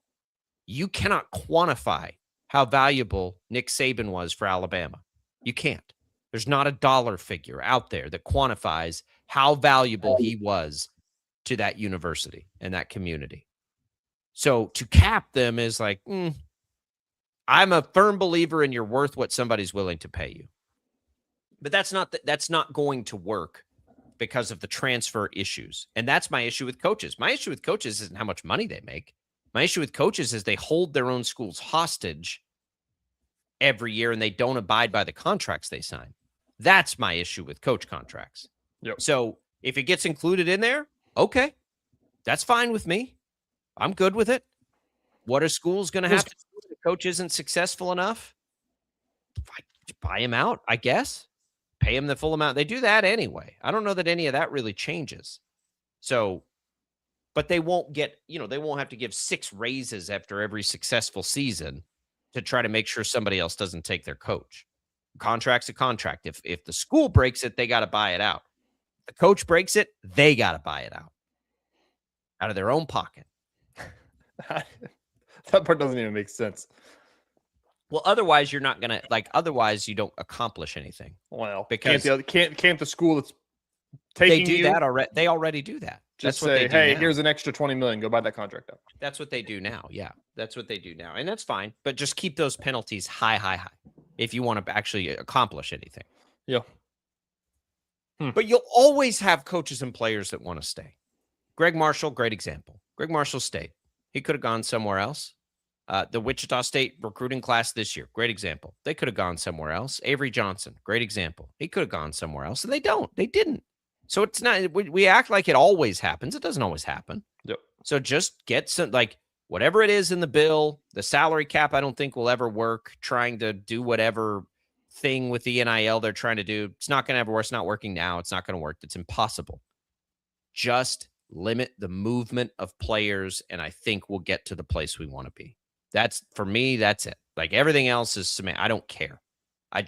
You cannot quantify how valuable Nick Saban was for Alabama. You can't. There's not a dollar figure out there that quantifies how valuable he was to that university and that community. So to cap them is like, I'm a firm believer in you're worth what somebody's willing to pay you. But that's not going to work because of the transfer issues. And that's my issue with coaches. My issue with coaches isn't how much money they make. My issue with coaches is they hold their own schools hostage every year and they don't abide by the contracts they sign. That's my issue with coach contracts. Yep. So if it gets included in there, okay, that's fine with me. I'm good with it. What are schools going to have to do if the coach isn't successful enough? Buy him out, I guess. Pay him the full amount. They do that anyway. I don't know that any of that really changes. So, but they won't get, they won't have to give 6 raises after every successful season to try to make sure somebody else doesn't take their coach. Contract's a contract. If the school breaks it, they got to buy it out. If the coach breaks it, they got to buy it out of their own pocket. That part doesn't even make sense. Well, otherwise you're not gonna otherwise you don't accomplish anything. Well, because can't the school that's taking they do that already? They already do that. Just that's what say, they do hey, now. Here's an extra $20 million. Go buy that contract up. That's what they do now. Yeah, that's what they do now, and that's fine. But just keep those penalties high if you want to actually accomplish anything. Yeah. But you'll always have coaches and players that want to stay. Greg Marshall, great example. Greg Marshall stayed. He could have gone somewhere else. The Wichita State recruiting class this year, great example. They could have gone somewhere else. Avery Johnson, great example. He could have gone somewhere else, and they don't. They didn't. So it's not. We act like it always happens. It doesn't always happen. Yep. So just get some, whatever it is in the bill. The salary cap, I don't think will ever work. Trying to do whatever thing with the NIL they're trying to do, it's not going to ever work. It's not working now. It's not going to work. It's impossible. Just limit the movement of players, and I think we'll get to the place we want to be. That's, for me, that's it. Everything else is cement. I don't care. I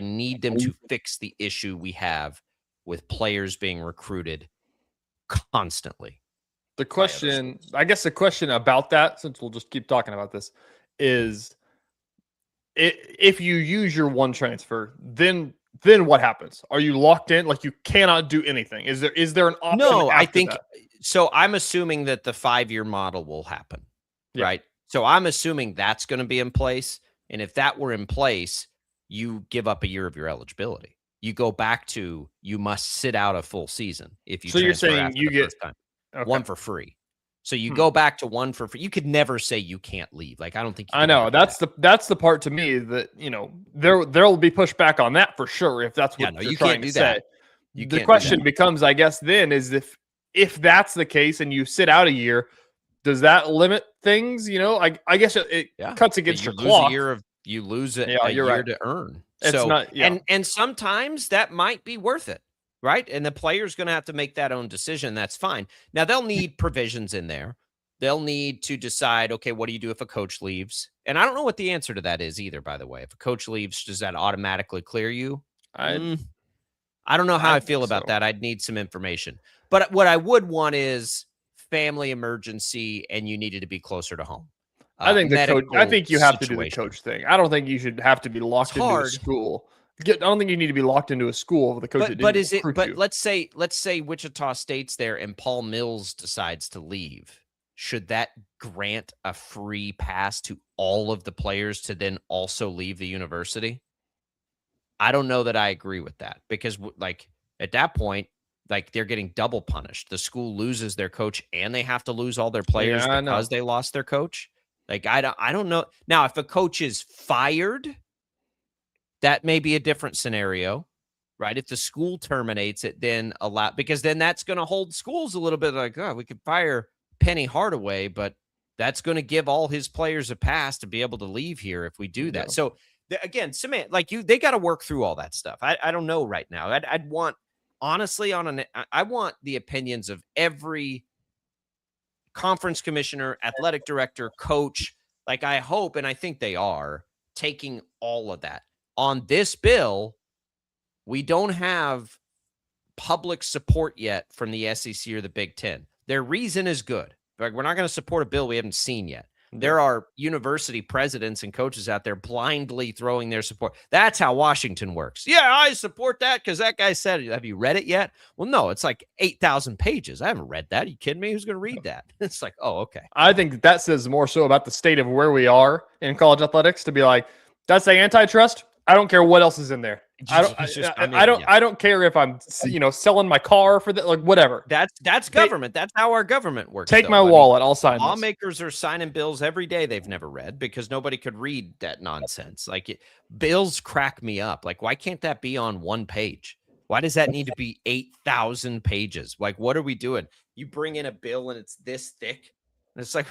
need them to fix the issue we have with players being recruited constantly. The question about that, since we'll just keep talking about this, is if you use your one transfer, then what happens? Are you locked in? You cannot do anything. Is there an option? No, I think that? So. I'm assuming that the 5-year model will happen, right? So I'm assuming that's going to be in place. And if that were in place, you give up a year of your eligibility. You go back to, you must sit out a full season. If you, so you're saying you get one for free. So you go back to one for free. You could never say you can't leave. I don't think you I know that's the part to me that, there will be pushback on that for sure. If that's what you're trying to say. The question becomes, I guess, then is if that's the case and you sit out a year, does that limit things? You know, I guess it cuts against your clock. You lose a you're year right. to earn. It's so not, and sometimes that might be worth it, right? And the player's going to have to make that own decision. That's fine. Now they'll need provisions in there. They'll need to decide, okay, what do you do if a coach leaves? And I don't know what the answer to that is either, by the way. If a coach leaves, does that automatically clear you? I don't know how I feel about that. I'd need some information. But what I would want is family emergency, and you needed to be closer to home. I think the coach. I think you have to do the coach thing. I don't think you should have to be locked into a school. I don't think you need to be locked into a school with the coach. But let's say Wichita State's there and Paul Mills decides to leave. Should that grant a free pass to all of the players to then also leave the university? I don't know that I agree with that, because like at that point, like they're getting double punished. The school loses their coach and they have to lose all their players because they lost their coach. Like I don't know. Now, if a coach is fired, that may be a different scenario, right? If the school terminates it, then because then that's going to hold schools a little bit like, oh, we could fire Penny Hardaway, but that's going to give all his players a pass to be able to leave here if we do that. So again, they got to work through all that stuff. I don't know right now. I'd want, honestly, I want the opinions of every conference commissioner, athletic director, coach. Like I hope, and I think they are taking all of that on this bill. We don't have public support yet from the SEC or the Big Ten. Their reason is good. Like, we're not going to support a bill we haven't seen yet. There are university presidents and coaches out there blindly throwing their support. That's how Washington works. Yeah, I support that because that guy said it. Have you read it yet? Well, no, it's like 8,000 pages. I haven't read that. Are you kidding me? Who's going to read that? It's like, oh, okay. I think that says more so about the state of where we are in college athletics to be like, that's the antitrust. I don't care what else is in there. I don't care if I'm, selling my car for that, like whatever. That's government. That's how our government works. Take my wallet. I'll sign. Lawmakers are signing bills every day they've never read because nobody could read that nonsense. Bills crack me up. Like, why can't that be on one page? Why does that need to be 8,000 pages? Like, what are we doing? You bring in a bill and it's this thick, and it's like,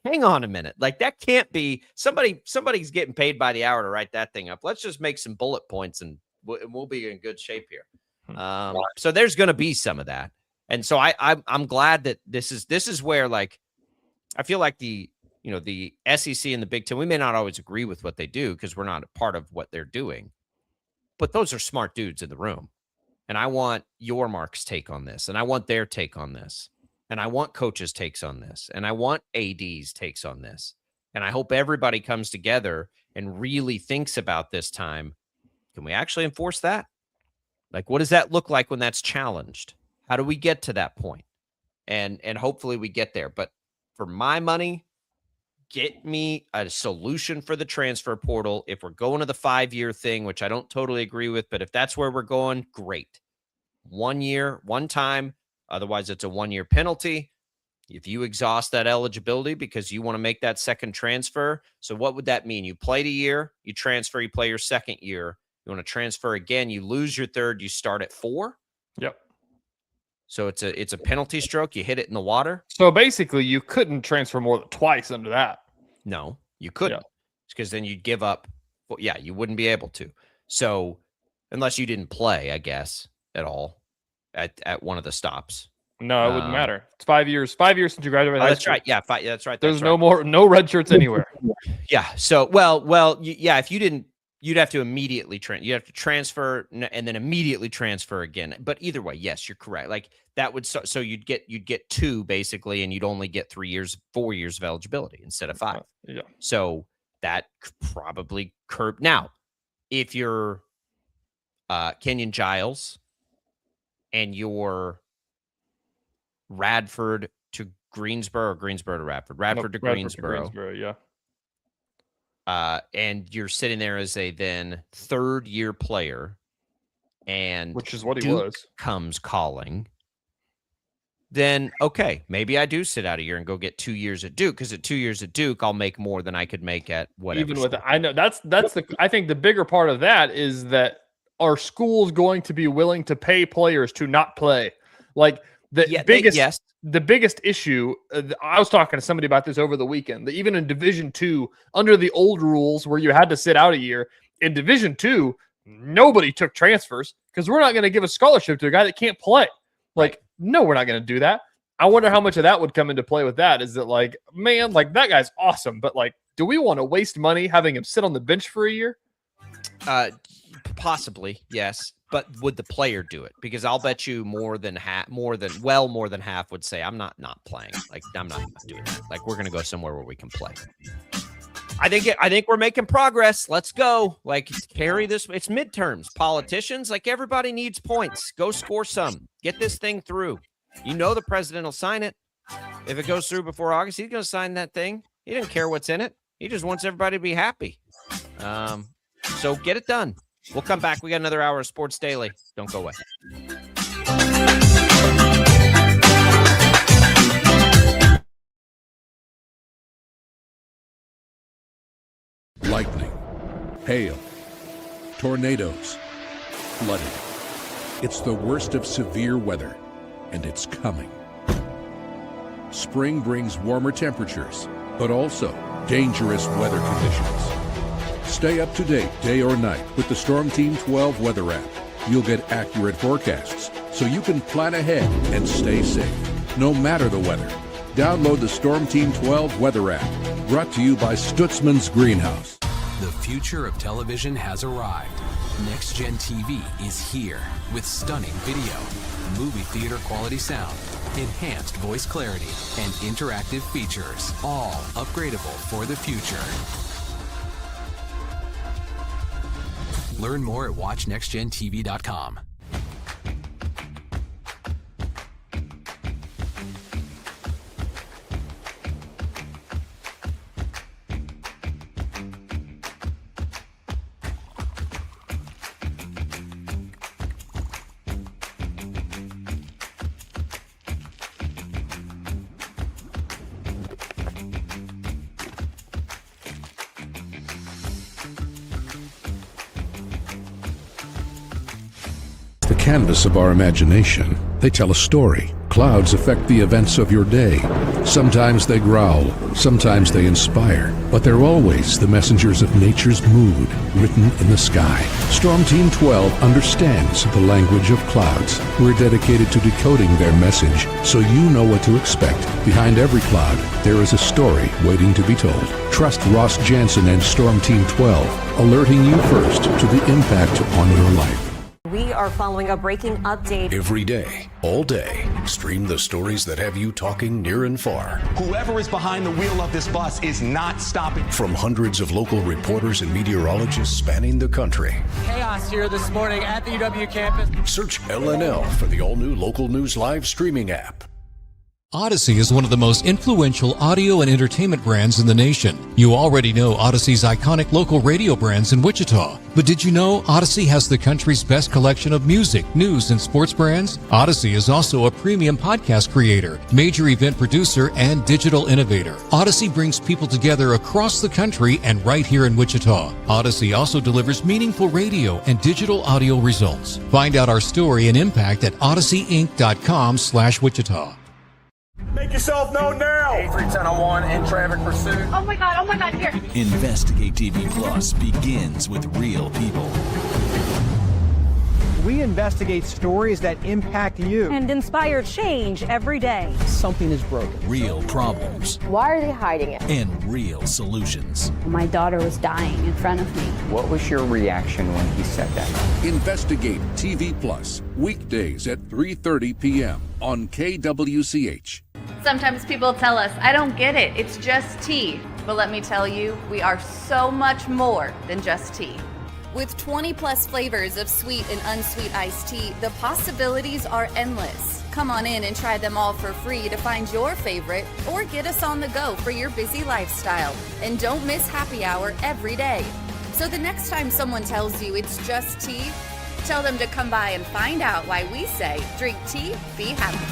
hang on a minute. Like, that can't be somebody's getting paid by the hour to write that thing up. Let's just make some bullet points and we'll be in good shape here. So there's going to be some of that. And so I'm glad that this is where, like, I feel like the SEC and the Big Ten, we may not always agree with what they do because we're not a part of what they're doing, but those are smart dudes in the room. And I want your Mark's take on this, and I want their take on this. And I want coaches' takes on this. And I want AD's takes on this. And I hope everybody comes together and really thinks about this time. Can we actually enforce that? Like, what does that look like when that's challenged? How do we get to that point? And hopefully we get there. But for my money, get me a solution for the transfer portal. If we're going to the 5-year thing, which I don't totally agree with, but if that's where we're going, great. 1 year, one time. Otherwise, it's a 1-year penalty. If you exhaust that eligibility because you want to make that second transfer. So what would that mean? You played a year, you transfer, you play your second year. You want to transfer again, you lose your third, you start at 4. Yep. So it's a penalty stroke. You hit it in the water. So basically, you couldn't transfer more than twice under that. No, you couldn't. Because then you'd give up. Well, yeah, you wouldn't be able to. So unless you didn't play, I guess, at all. At one of the stops. No, it wouldn't matter. It's 5 years. 5 years since you graduated. That's right. Yeah, that's right. There's no red shirts anywhere. Yeah. So well, yeah. If you didn't, you'd have to immediately you have to transfer and then immediately transfer again. But either way, yes, you're correct. Like that would so you'd get 2 basically, and you'd only get 4 years of eligibility instead of 5. Yeah. So that probably curb. Now, if you're Kenyon Giles and you're Radford to Greensboro or Greensboro to Radford. Radford to Greensboro. Yeah. And you're sitting there as a then 3rd-year player, and which is what he Duke was. Comes calling. Then okay, maybe I do sit out a year and go get 2 years at Duke, because at 2 years at Duke, I'll make more than I could make at whatever. Even with I know that's I think the bigger part of that is that are schools going to be willing to pay players to not play? Like the biggest issue, I was talking to somebody about this over the weekend, that even in Division II, under the old rules where you had to sit out a year, in Division II, nobody took transfers because we're not going to give a scholarship to a guy that can't play. Like, no, we're not going to do that. I wonder how much of that would come into play with that. Is that like, man, like that guy's awesome, but like, do we want to waste money having him sit on the bench for a year? Possibly, yes. But would the player do it? Because I'll bet you more than half would say, I'm not playing. Like, I'm not doing that. Like, we're going to go somewhere where we can play. I think we're making progress. Let's go. Like, carry this. It's midterms. Politicians, like, everybody needs points. Go score some. Get this thing through. You know the president will sign it. If it goes through before August, he's going to sign that thing. He doesn't care what's in it. He just wants everybody to be happy. So get it done. We'll come back. We got another hour of Sports Daily. Don't go away. Lightning, hail, tornadoes, flooding. It's the worst of severe weather, and it's coming. Spring brings warmer temperatures, but also dangerous weather conditions. Stay up to date day or night with the Storm Team 12 weather app. You'll get accurate forecasts so you can plan ahead and stay safe, no matter the weather. Download the Storm Team 12 weather app, brought to you by Stutzman's Greenhouse. The future of television has arrived. Next Gen TV is here with stunning video, movie theater quality sound, enhanced voice clarity, and interactive features, all upgradable for the future. Learn more at watchnextgentv.com. Canvas of our imagination. They tell a story. Clouds affect the events of your day. Sometimes they growl, sometimes they inspire, but they're always the messengers of nature's mood written in the sky. Storm Team 12 understands the language of clouds. We're dedicated to decoding their message so you know what to expect. Behind every cloud, there is a story waiting to be told. Trust Ross Jansen and Storm Team 12, alerting you first to the impact on your life. We are following a breaking update. Every day, all day, stream the stories that have you talking near and far. Whoever is behind the wheel of this bus is not stopping. From hundreds of local reporters and meteorologists spanning the country. Chaos here this morning at the UW campus. Search LNL for the all-new Local News Live streaming app. Odyssey is one of the most influential audio and entertainment brands in the nation. You already know Odyssey's iconic local radio brands in Wichita. But did you know Odyssey has the country's best collection of music, news, and sports brands? Odyssey is also a premium podcast creator, major event producer, and digital innovator. Odyssey brings people together across the country and right here in Wichita. Odyssey also delivers meaningful radio and digital audio results. Find out our story and impact at odysseyinc.com/Wichita. Make yourself known now. 8310 in traffic pursuit. Oh my God, here. Investigate TV Plus begins with real people. We investigate stories that impact you. And inspire change every day. Something is broken. Real problems. Why are they hiding it? And real solutions. My daughter was dying in front of me. What was your reaction when he said that? Investigate TV Plus, weekdays at 3:30 p.m. on KWCH. Sometimes people tell us, I don't get it, it's just tea. But let me tell you, we are so much more than just tea. With 20 plus flavors of sweet and unsweet iced tea, the possibilities are endless. Come on in and try them all for free to find your favorite or get us on the go for your busy lifestyle. And don't miss happy hour every day. So the next time someone tells you it's just tea, tell them to come by and find out why we say drink tea, be happy.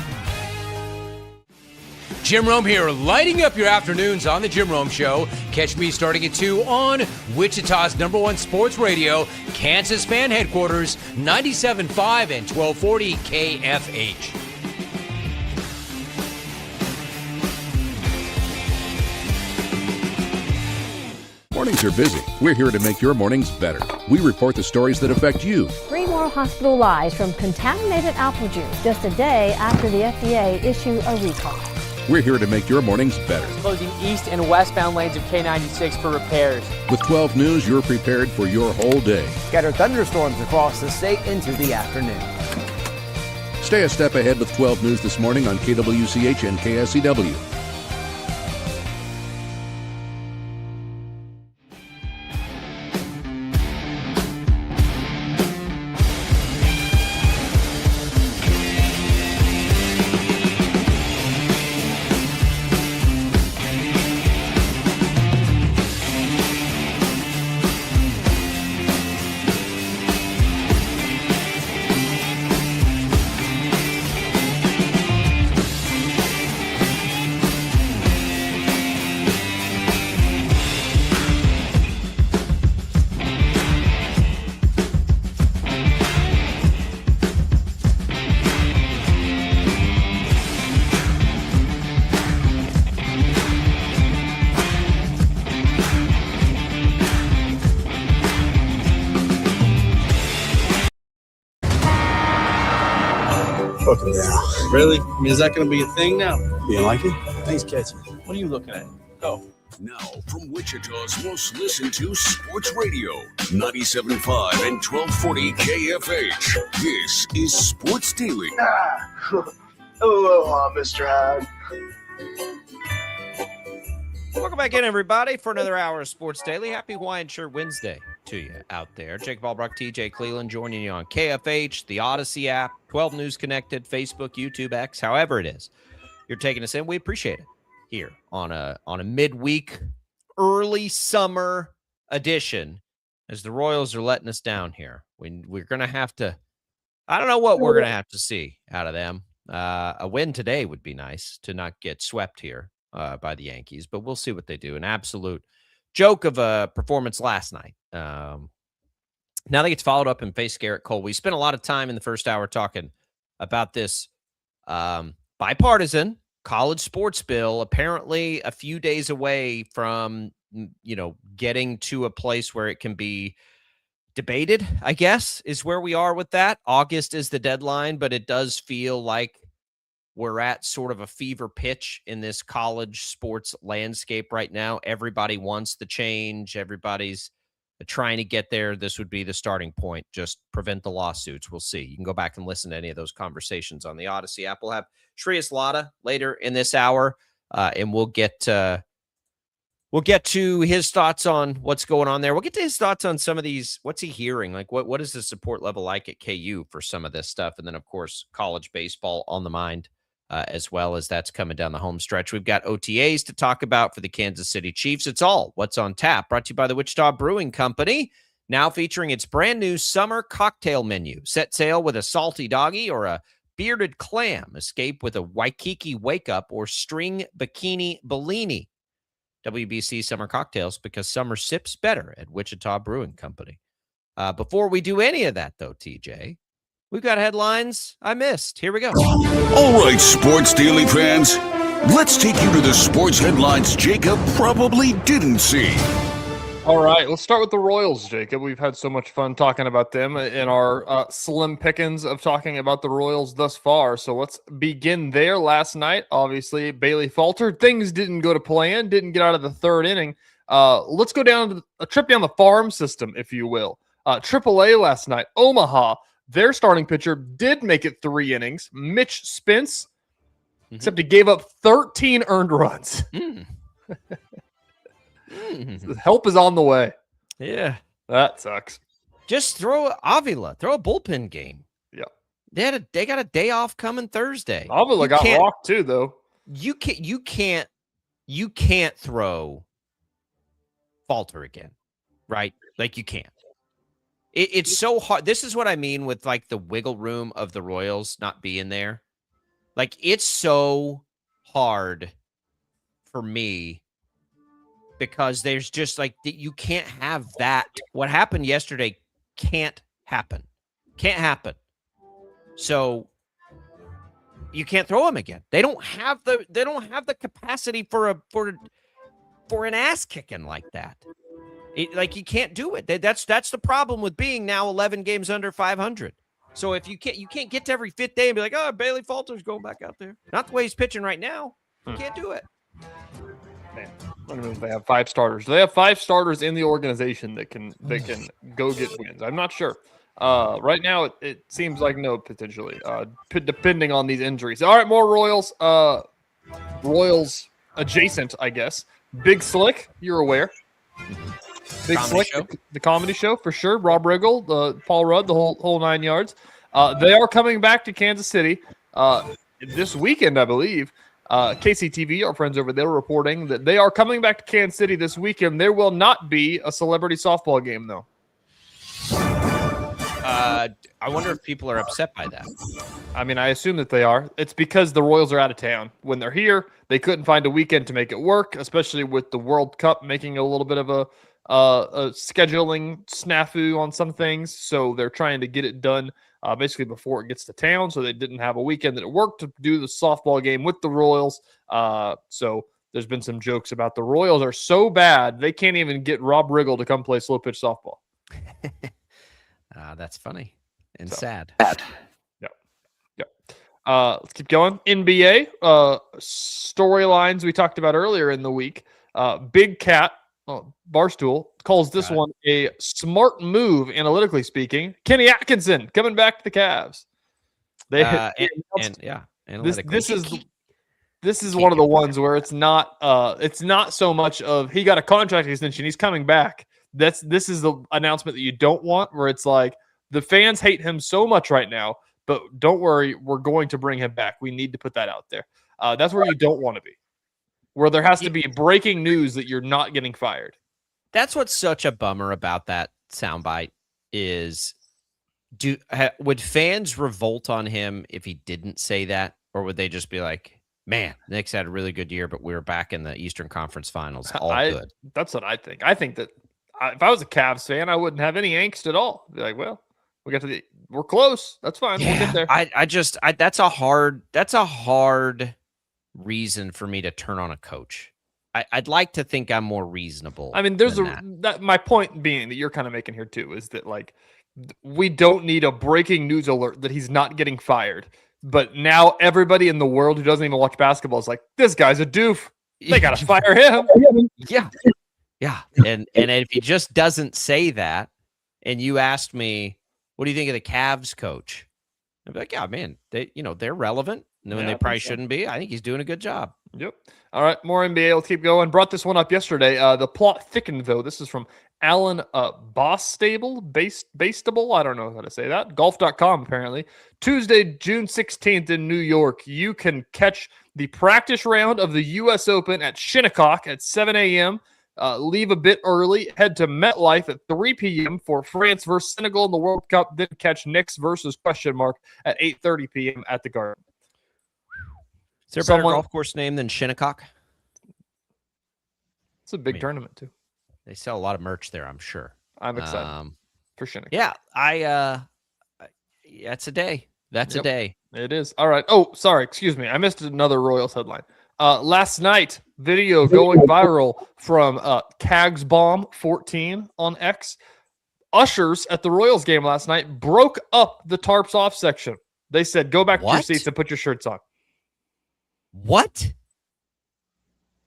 Jim Rome here, lighting up your afternoons on The Jim Rome Show. Catch me starting at 2 on Wichita's #1 sports radio, Kansas Fan Headquarters, 97.5 and 1240 KFH. Mornings are busy. We're here to make your mornings better. We report the stories that affect you. 3 more hospitalized from contaminated apple juice just a day after the FDA issued a recall. We're here to make your mornings better. Closing east and westbound lanes of K96 for repairs. With 12 News, you're prepared for your whole day. Scattered thunderstorms across the state into the afternoon. Stay a step ahead with 12 News this morning on KWCH and KSCW. Yeah. Really? I mean, is that going to be a thing now? You like it? Thanks, catch. What are you looking at? Go. Now, from Wichita's most listened to sports radio, 97.5 and 1240 KFH, this is Sports Daily. Hello, Mr. Hyde. Welcome back in, everybody, for another hour of Sports Daily. Happy Hawaiian Shirt Wednesday to you out there. Jacob Albrock, TJ Cleveland joining you on KFH, the Odyssey app, 12 News Connected, Facebook, YouTube, X, however it is. You're taking us in. We appreciate it here on a midweek, early summer edition as the Royals are letting us down here. We're going to have to, I don't know what we're going to have to see out of them. A win today would be nice to not get swept here by the Yankees, but we'll see what they do. An absolute joke of a performance last night. Now they get followed up and face Garrett Cole. We spent a lot of time in the first hour talking about this bipartisan college sports bill, apparently a few days away from, getting to a place where it can be debated, I guess, is where we are with that. August is the deadline, but it does feel like we're at sort of a fever pitch in this college sports landscape right now. Everybody wants the change. Everybody's trying to get there. This would be the starting point. Just prevent the lawsuits. We'll see. You can go back and listen to any of those conversations on the Odyssey app. We'll have Shreyas Laddha later in this hour, and we'll get to his thoughts on what's going on there. We'll get to his thoughts on some of these. What's he hearing? Like, what is the support level like at KU for some of this stuff? And then, of course, college baseball on the mind. As well as that's coming down the home stretch. We've got OTAs to talk about for the Kansas City Chiefs. It's all what's on tap. Brought to you by the Wichita Brewing Company, now featuring its brand new summer cocktail menu. Set sail with a salty doggy or a bearded clam. Escape with a Waikiki wake up or string bikini Bellini. WBC summer cocktails, because summer sips better at Wichita Brewing Company. Before we do any of that, though, TJ, we've got headlines I missed. Here we go. All right, Sports Daily fans, let's take you to the sports headlines Jacob probably didn't see. All right, let's start with the Royals, Jacob. We've had so much fun talking about them in our slim pickings of talking about the Royals thus far. So let's begin there. Last night, obviously, Bailey faltered. Things didn't go to plan, didn't get out of the third inning. Let's go down to a trip down the farm system, if you will. AAA last night, Omaha. Their starting pitcher did make it 3 innings. Mitch Spence, except he gave up 13 earned runs. Help is on the way. Yeah. That sucks. Just throw Avila. Throw a bullpen game. Yeah. They got a day off coming Thursday. Avila got rocked too, though. You can't throw Falter again, right? Like, you can't. It's so hard. This is what I mean with, like, the wiggle room of the Royals not being there. Like, it's so hard for me because there's just like you can't have that. What happened yesterday can't happen. Can't happen. So you can't throw him again. They don't have the capacity for an ass kicking like that. You can't do it. That's the problem with being now 11 games under 500. So if you can't get to every fifth day and be like, oh, Bailey Falter's going back out there. Not the way he's pitching right now. You can't do it. Man, I don't know if they have 5 starters. Do they have 5 starters in the organization that can go get wins? I'm not sure. Right now, it seems like no, potentially, depending on these injuries. All right, more Royals. Royals adjacent, I guess. Big Slick, you're aware. Big Comedy Slick, show. the comedy show for sure. Rob Riggle, Paul Rudd, the whole 9 yards. They are coming back to Kansas City this weekend, I believe. KCTV, our friends over there, reporting that they are coming back to Kansas City this weekend. There will not be a celebrity softball game, though. I wonder if people are upset by that. I mean, I assume that they are. It's because the Royals are out of town. When they're here, they couldn't find a weekend to make it work, especially with the World Cup making a little bit of a scheduling snafu on some things. So they're trying to get it done basically before it gets to town. So they didn't have a weekend that it worked to do the softball game with the Royals. So there's been some jokes about the Royals are so bad, they can't even get Rob Riggle to come play slow pitch softball. That's funny and sad. Yep. Let's keep going. NBA storylines we talked about earlier in the week. Big Cat Barstool calls this one a smart move, analytically speaking. Kenny Atkinson coming back to the Cavs. This is one of the ones where it's not so much of he got a contract extension, he's coming back. This is the announcement that you don't want, where it's like the fans hate him so much right now, but don't worry, we're going to bring him back. We need to put that out there. That's where you don't want to be, where there has to be breaking news that you're not getting fired. That's what's such a bummer about that soundbite is would fans revolt on him if he didn't say that, or would they just be like, man, Knicks had a really good year, but we were back in the Eastern Conference Finals. All good. That's what I think. I think that if I was a Cavs fan, I wouldn't have any angst at all. Be like, well, we're close. That's fine. Yeah, we'll get there. That's a hard reason for me to turn on a coach. I'd like to think I'm more reasonable. I mean, my point being that you're kind of making here too is that like we don't need a breaking news alert that he's not getting fired. But now everybody in the world who doesn't even watch basketball is like, this guy's a doof. They got to fire him. Yeah. Yeah. And if he just doesn't say that, and you asked me, what do you think of the Cavs coach? I'd be like, yeah, man, they're relevant when they probably shouldn't be. I think he's doing a good job. Yep. All right. More NBA. Let's keep going. Brought this one up yesterday. The plot thickened, though. This is from Alan Bastable. I don't know how to say that. Golf.com, apparently. Tuesday, June 16th in New York. You can catch the practice round of the U.S. Open at Shinnecock at 7 a.m. Leave a bit early. Head to MetLife at 3 p.m. for France versus Senegal in the World Cup. Then catch Knicks versus ? At 8:30 p.m. at the Garden. Is there a better golf course name than Shinnecock? It's a big tournament, too. They sell a lot of merch there, I'm sure. I'm excited for Shinnecock. Yeah, that's a day. That's a day. It is. All right. Oh, sorry. Excuse me. I missed another Royals headline. Last night, video going viral from Cags Bomb 14 on X. Ushers at the Royals game last night broke up the tarps off section. They said, go back to your seats and put your shirts on. What?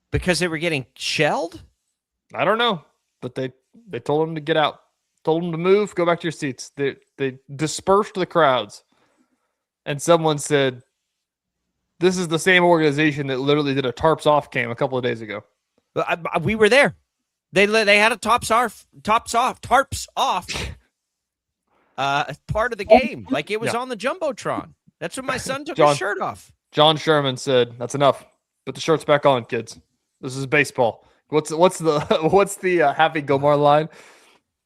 Because they were getting shelled? I don't know, but they told them to get out, told them to move, go back to your seats. They dispersed the crowds, and someone said, "This is the same organization that literally did a tarps off game a couple of days ago." We were there. They had a tarps off. Part of the game, like it was on the jumbotron. That's when my son took his shirt off. John Sherman said, "That's enough. Put the shirts back on, kids. This is baseball." What's the Happy Gilmore line?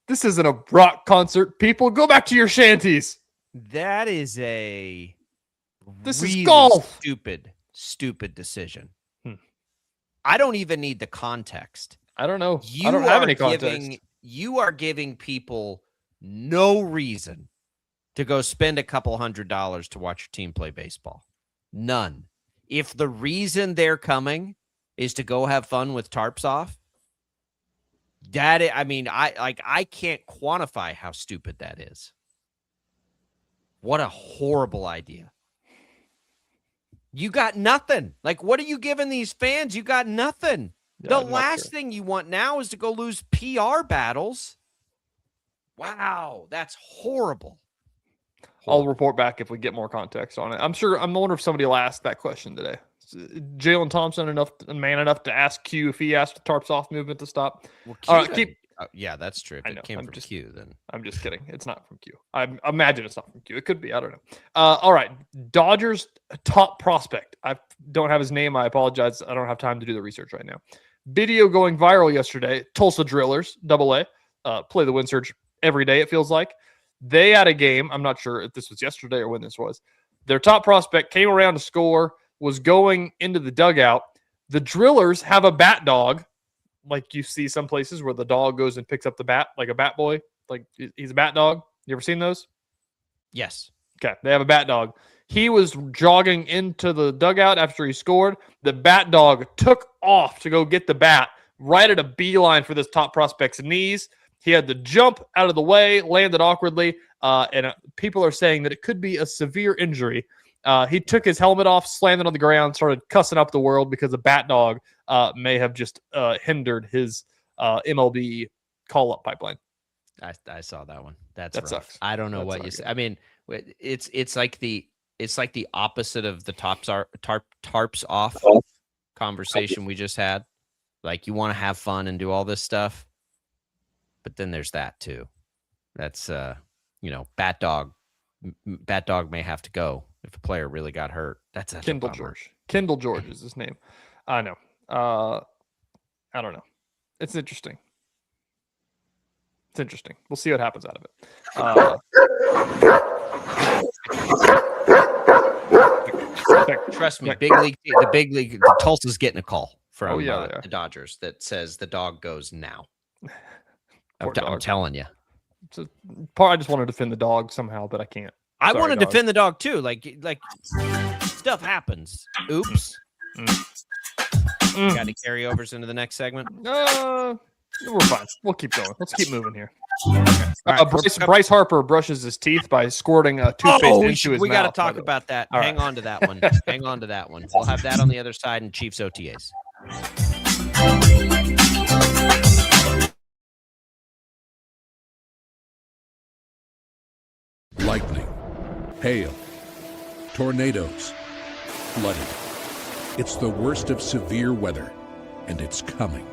This isn't a rock concert. People, go back to your shanties. That is this is golf. Stupid decision. I don't even need the context. I don't know. I don't have any context. You are giving people no reason to go spend a couple $100 to watch your team play baseball. None. If the reason they're coming is to go have fun with tarps off, I can't quantify how stupid that is. What a horrible idea. You got nothing. Like, what are you giving these fans? You got nothing. The last thing you want now is to go lose PR battles. Wow, that's horrible. I'll report back if we get more context on it. I'm wondering if somebody will ask that question today. Jalen Thompson man enough to ask Q if he asked the tarps off movement to stop. Well, yeah, that's true. If it came from Q, then I'm just kidding. It's not from Q. I imagine it's not from Q. It could be. I don't know. All right, Dodgers top prospect. I don't have his name. I apologize. I don't have time to do the research right now. Video going viral yesterday. Tulsa Drillers, AA, play the Wind Surge every day. It feels like they had a game. I'm not sure if this was yesterday or when this was. Their top prospect came around to score. Was going into the dugout. The Drillers have a bat dog, like you see some places where the dog goes and picks up the bat, like a bat boy. Like he's a bat dog. You ever seen those? Yes. Okay. They have a bat dog. He was jogging into the dugout after he scored. The bat dog took off to go get the bat right at a beeline for this top prospect's knees. He had to jump out of the way, landed awkwardly, and people are saying that it could be a severe injury. He took his helmet off, slammed it on the ground, started cussing up the world because a bat dog may have just hindered his MLB call-up pipeline. I saw that one. That rough. Sucks. I don't know what you said. I mean, it's like the opposite of the tarps off conversation we just had. Like, you want to have fun and do all this stuff, but then there's that too. That's bat dog may have to go if a player really got hurt. That's a Kendall George. Kendall George is his name. I know. I don't know. It's interesting. We'll see what happens out of it. Trust me, the big league, Tulsa's getting a call from the Dodgers that says the dog goes now. I'm telling you. I just want to defend the dog somehow, but I can't. I want to defend the dog too. Like stuff happens. Oops. Got any carryovers into the next segment? We're fine. We'll keep going. Let's keep moving here. Bryce Harper brushes his teeth by squirting toothpaste into his mouth. We got to talk about that. Hang on to that one. Hang on to that one. We'll have that on the other side in Chiefs OTAs. Lightning, hail, tornadoes, flooding. It's the worst of severe weather, and it's coming.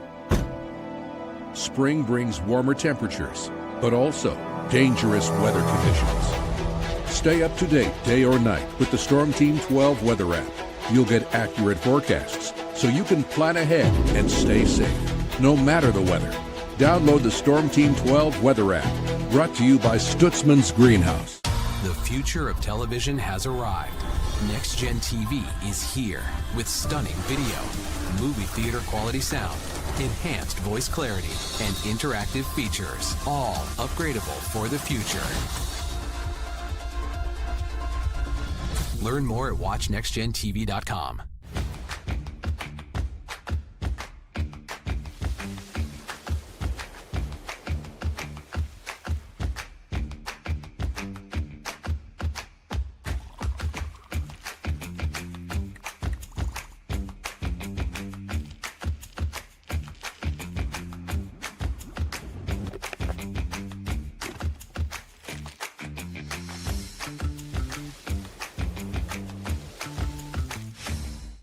Spring brings warmer temperatures, but also dangerous weather conditions. Stay up to date day or night with the Storm Team 12 weather app. You'll get accurate forecasts, so you can plan ahead and stay safe, no matter the weather. Download the Storm Team 12 weather app, brought to you by Stutzman's Greenhouse. The future of television has arrived. Next Gen TV is here with stunning video, movie theater quality sound, enhanced voice clarity, and interactive features, all upgradable for the future. Learn more at watchnextgentv.com.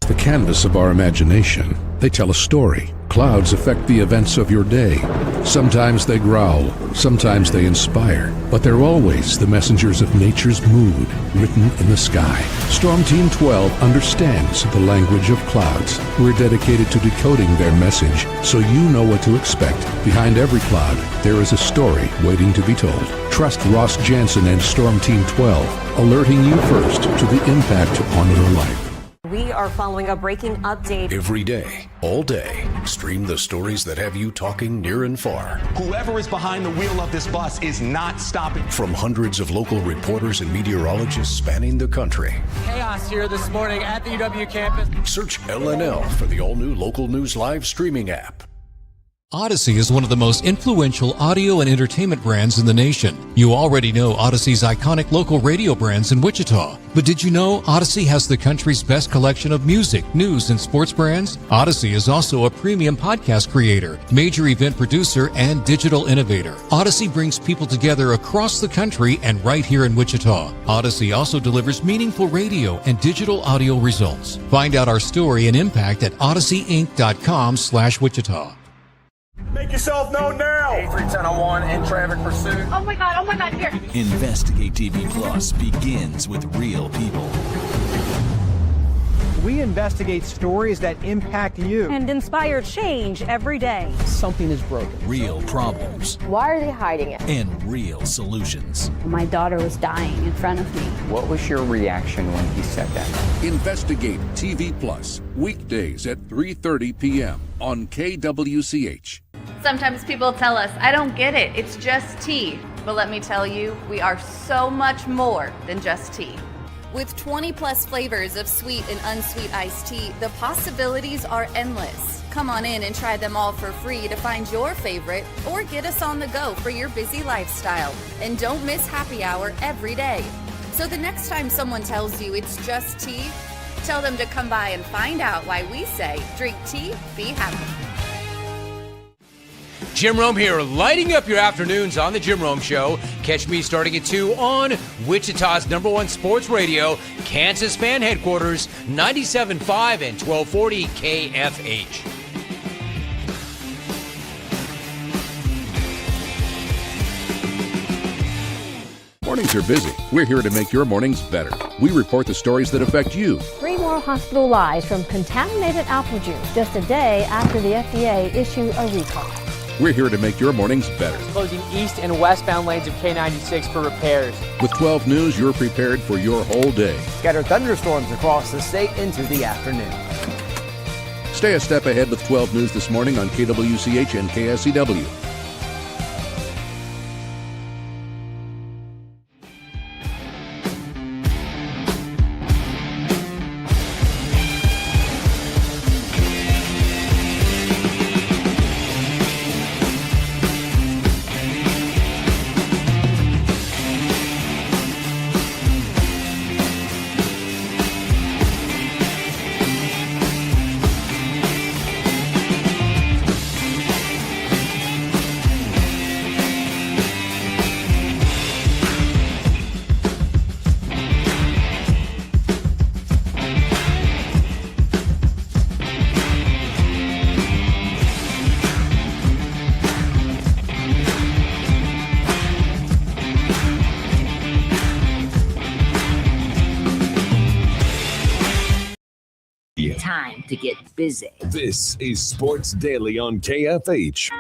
The canvas of our imagination. They tell a story. Clouds affect the events of your day. Sometimes they growl, sometimes they inspire, but they're always the messengers of nature's mood, written in the sky. Storm Team 12 understands the language of clouds. We're dedicated to decoding their message, so you know what to expect. Behind every cloud, there is a story waiting to be told. Trust Ross Jansen and Storm Team 12, alerting you first to the impact on your life. We are following a breaking update. Every day, All day, stream the stories that have you talking near and far. Whoever is behind the wheel of this bus is not stopping. From hundreds of local reporters and meteorologists spanning the country. Chaos here this morning at the UW campus. Search LNL for the all-new Local News Live streaming app. Odyssey is one of the most influential audio and entertainment brands in the nation. You already know Odyssey's iconic local radio brands in Wichita. But did you know Odyssey has the country's best collection of music, news, and sports brands? Odyssey is also a premium podcast creator, major event producer, and digital innovator. Odyssey brings people together across the country and right here in Wichita. Odyssey also delivers meaningful radio and digital audio results. Find out our story and impact at odysseyinc.com/Wichita. Make yourself known now. 31001 in traffic pursuit. Oh my God, here. Investigate TV Plus begins with real people. We investigate stories that impact you. And inspire change every day. Something is broken. Real problems. Why are they hiding it? And real solutions. My daughter was dying in front of me. What was your reaction when he said that? Investigate TV Plus, weekdays at 3:30 p.m. on KWCH. Sometimes people tell us, I don't get it, it's just tea. But let me tell you, we are so much more than just tea. With 20 plus flavors of sweet and unsweet iced tea, the possibilities are endless. Come on in and try them all for free to find your favorite or get us on the go for your busy lifestyle. And don't miss happy hour every day. So the next time someone tells you it's just tea, tell them to come by and find out why we say, drink tea, be happy. Jim Rome here, lighting up your afternoons on The Jim Rome Show. Catch me starting at 2 on Wichita's #1 sports radio, Kansas Fan Headquarters, 97.5 and 1240 KFH. Mornings are busy. We're here to make your mornings better. We report the stories that affect you. 3 more hospitalized from contaminated apple juice just a day after the FDA issued a recall. We're here to make your mornings better. Closing east and westbound lanes of K96 for repairs. With 12 News, you're prepared for your whole day. Scattered thunderstorms across the state into the afternoon. Stay a step ahead with 12 News this morning on KWCH and KSCW. Time to get busy. This is Sports Daily on KFH. All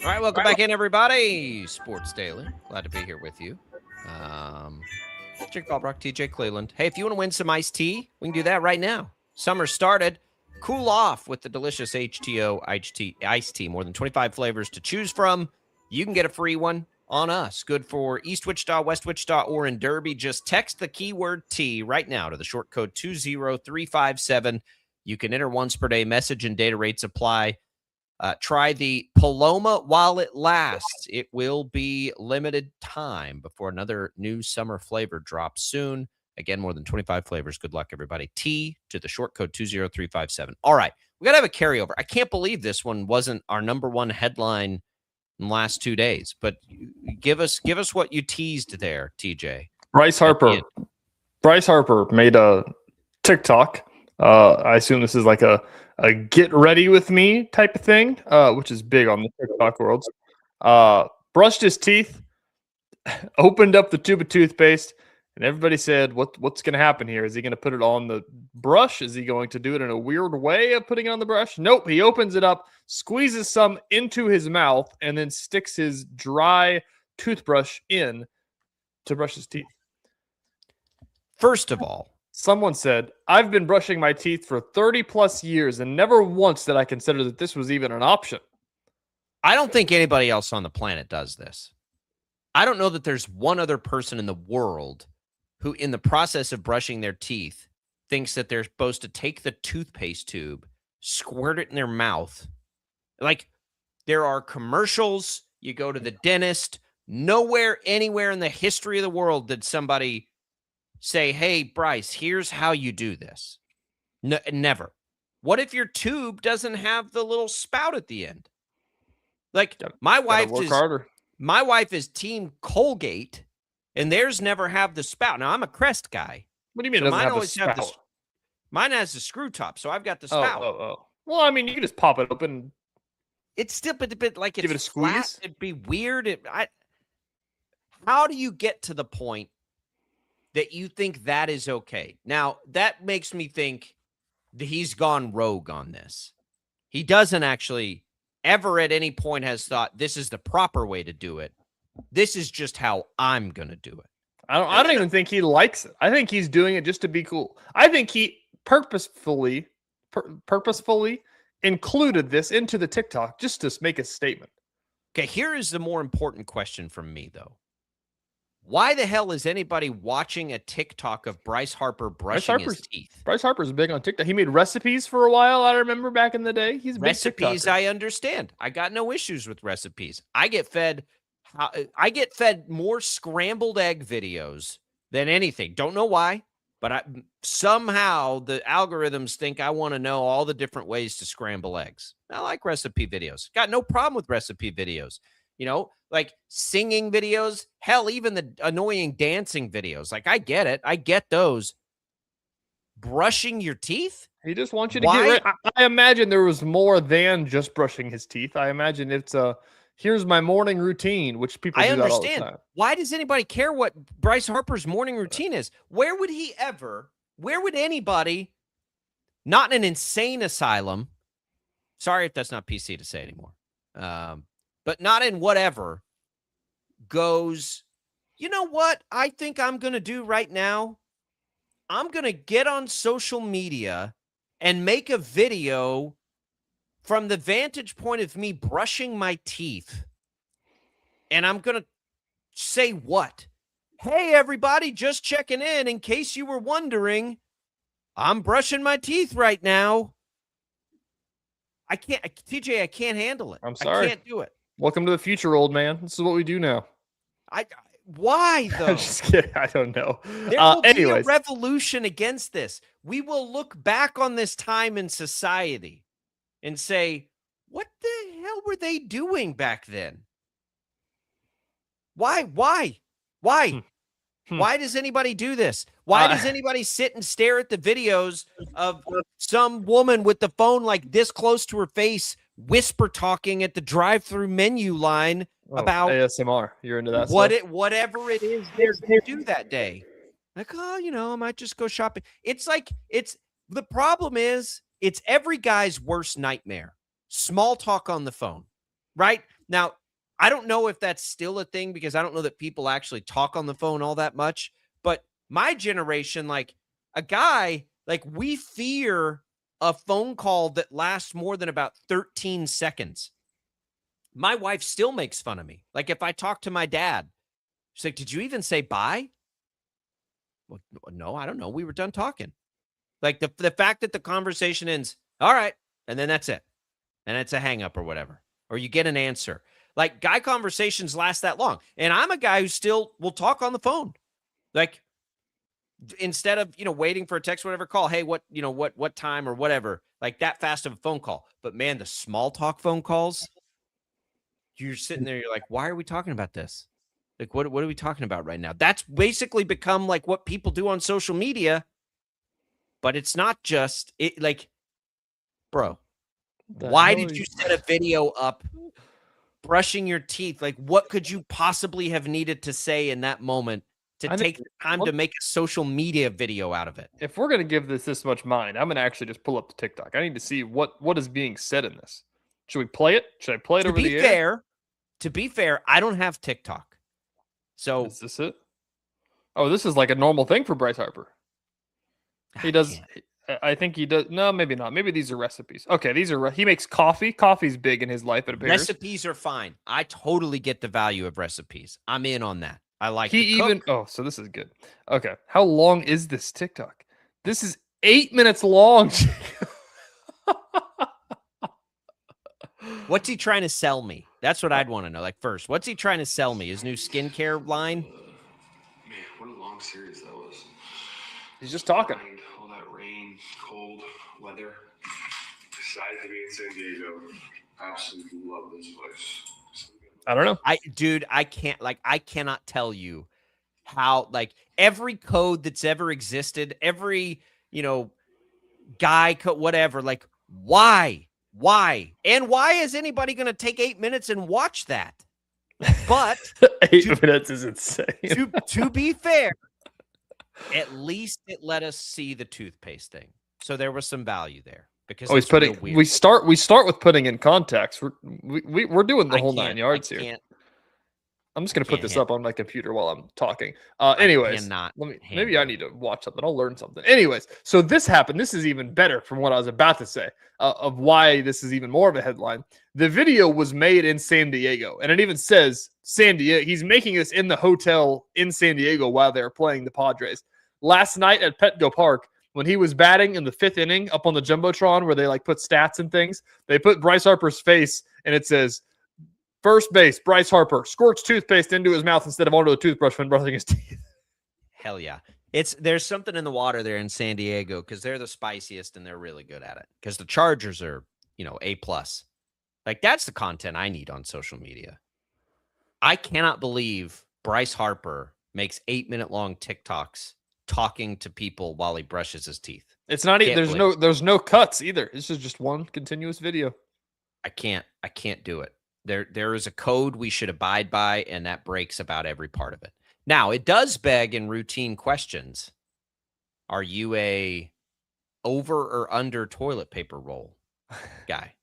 right, welcome back in, everybody. Sports Daily. Glad to be here with you. Jake Ballbrock, TJ Cleveland. Hey, if you want to win some iced tea, we can do that right now. Summer started. Cool off with the delicious HTO iced tea. More than 25 flavors to choose from. You can get a free one on us. Good for East Wichita, West Wichita, or in Derby. Just text the keyword tea right now to the short code 20357. You can enter once per day. Message and data rates apply. Try the Paloma while it lasts. It will be limited time before another new summer flavor drops soon. Again, more than 25 flavors. Good luck, everybody. Tea to the short code 20357. All right, we got to have a carryover. I can't believe this one wasn't our #1 headline in the last 2 days, but give us what you teased there, TJ. Bryce Harper made a TikTok. I assume this is like a get ready with me type of thing, which is big on the TikTok world. Brushed his teeth, opened up the tube of toothpaste, and everybody said, what's going to happen here? Is he going to put it on the brush? Is he going to do it in a weird way of putting it on the brush? Nope. He opens it up, squeezes some into his mouth, and then sticks his dry toothbrush in to brush his teeth. First of all, someone said, I've been brushing my teeth for 30 plus years and never once did I consider that this was even an option. I don't think anybody else on the planet does this. I don't know that there's one other person in the world who, in the process of brushing their teeth, thinks that they're supposed to take the toothpaste tube, squirt it in their mouth. Like, there are commercials. You go to the dentist. Nowhere, anywhere in the history of the world did somebody say, hey, Bryce, here's how you do this. No, never. What if your tube doesn't have the little spout at the end? Like, my wife is team Colgate, and theirs never have the spout. Now, I'm a Crest guy. What do you mean it doesn't have the spout? Mine has the screw top, so I've got the spout. Well, I mean, you can just pop it open. It's still a bit like it's give it a squeeze. Flat. It'd be weird. How do you get to the point that you think that is okay? Now, that makes me think that he's gone rogue on this. He doesn't actually ever at any point has thought this is the proper way to do it. This is just how I'm going to do it. I don't even think he likes it. I think he's doing it just to be cool. I think he purposefully included this into the TikTok just to make a statement. Okay, here is the more important question from me, though. Why the hell is anybody watching a TikTok of Bryce Harper brushing his teeth? Bryce Harper's big on TikTok. He made recipes for a while, I remember back in the day. He's a big recipes, TikToker. I understand. I got no issues with recipes. I get fed more scrambled egg videos than anything. Don't know why, but somehow the algorithms think I want to know all the different ways to scramble eggs. I like recipe videos. Got no problem with recipe videos. You know, like singing videos, hell, even the annoying dancing videos. Like, I get it. I get those. Brushing your teeth? He just wants you to get rid. I imagine there was more than just brushing his teeth. I imagine it's here's my morning routine, which people do that all the time. Why does anybody care what Bryce Harper's morning routine is? Where would anybody, not in an insane asylum, sorry if that's not PC to say anymore, but not in whatever, goes, you know what I think I'm going to do right now? I'm going to get on social media and make a video from the vantage point of me brushing my teeth. And I'm going to say what? Hey, everybody, just checking in case you were wondering, I'm brushing my teeth right now. I can't, TJ, I can't handle it. I'm sorry. I can't do it. Welcome to the future, old man. This is what we do now. Why, though? I'm just kidding. I don't know. There will be a revolution against this. We will look back on this time in society and say, what the hell were they doing back then? Why? Why does anybody do this? Why does anybody sit and stare at the videos of some woman with the phone like this close to her face, whisper talking at the drive-through menu line about ASMR? You're into that whatever it is they do that day. Like, I might just go shopping. It's like, the problem is, it's every guy's worst nightmare. Small talk on the phone, right? Now, I don't know if that's still a thing because I don't know that people actually talk on the phone all that much. But my generation, like a guy, like we fear a phone call that lasts more than about 13 seconds. My wife still makes fun of me. Like if I talk to my dad, she's like, did you even say bye? Well, no, I don't know. We were done talking. Like the fact that the conversation ends, all right, and then that's it. And it's a hang up or whatever. Or you get an answer. Like guy conversations last that long. And I'm a guy who still will talk on the phone. Like instead of, waiting for a text, whatever, call, hey, what time or whatever, like that fast of a phone call. But man, the small talk phone calls, you're sitting there, you're like, why are we talking about this? Like, what are we talking about right now? That's basically become like what people do on social media. But it's not just it. Like, bro, why did you set a video up brushing your teeth? Like, what could you possibly have needed to say in that moment to take time to make a social media video out of it? If we're going to give this much mind, I'm going to actually just pull up the TikTok. I need to see what is being said in this. Should we play it? Should I play it over the air? To be fair, I don't have TikTok. So is this it? Oh, this is like a normal thing for Bryce Harper. He does. I think he does. No, maybe not. Maybe these are recipes. Okay, these are. He makes coffee. Coffee's big in his life. It appears. Recipes are fine. I totally get the value of recipes. I'm in on that. I like. He even. Oh, so this is good. Okay, how long is this TikTok? This is 8 minutes long. What's he trying to sell me? That's what I'd want to know. Like, first, what's he trying to sell me? His new skincare line? Man, what a long series that was. He's just talking. All that rain, cold weather. Decided to be in San Diego. Absolutely love this place. I don't know. I cannot tell you how, like, every code that's ever existed, every, guy code, whatever, like, why? And why is anybody going to take 8 minutes and watch that? But 8 minutes is insane. To be fair, at least it let us see the toothpaste thing. So there was some value there because he's putting. We start with putting in context. We're doing the whole 9 yards here. I'm just gonna put this up on my computer while I'm talking. Anyways, maybe I need to watch something. I'll learn something. Anyways, so this happened. This is even better from what I was about to say of why this is even more of a headline. The video was made in San Diego, and it even says San Diego. He's making this in the hotel in San Diego while they're playing the Padres. Last night at Petco Park, when he was batting in the 5th inning up on the Jumbotron where they like put stats and things, they put Bryce Harper's face, and it says, first base, Bryce Harper, squirts toothpaste into his mouth instead of onto a toothbrush when brushing his teeth. Hell yeah. There's something in the water there in San Diego because they're the spiciest and they're really good at it. Because the Chargers are, A+. Like, that's the content I need on social media. I cannot believe Bryce Harper makes 8-minute long TikToks talking to people while he brushes his teeth. It's not even, there's no cuts either. This is just one continuous video. I can't do it. There is a code we should abide by, and that breaks about every part of it. Now, it does beg in routine questions. Are you a over or under toilet paper roll guy?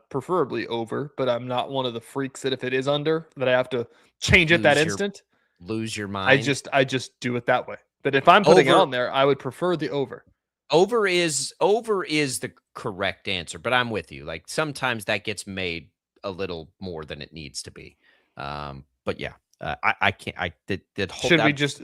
Preferably over, but I'm not one of the freaks that if it is under, that I have to change it that instant. Lose your mind. I just do it that way. But if I'm putting it on there, I would prefer the over. Over is the correct answer, but I'm with you. Like, sometimes that gets made a little more than it needs to be. But yeah, I can't.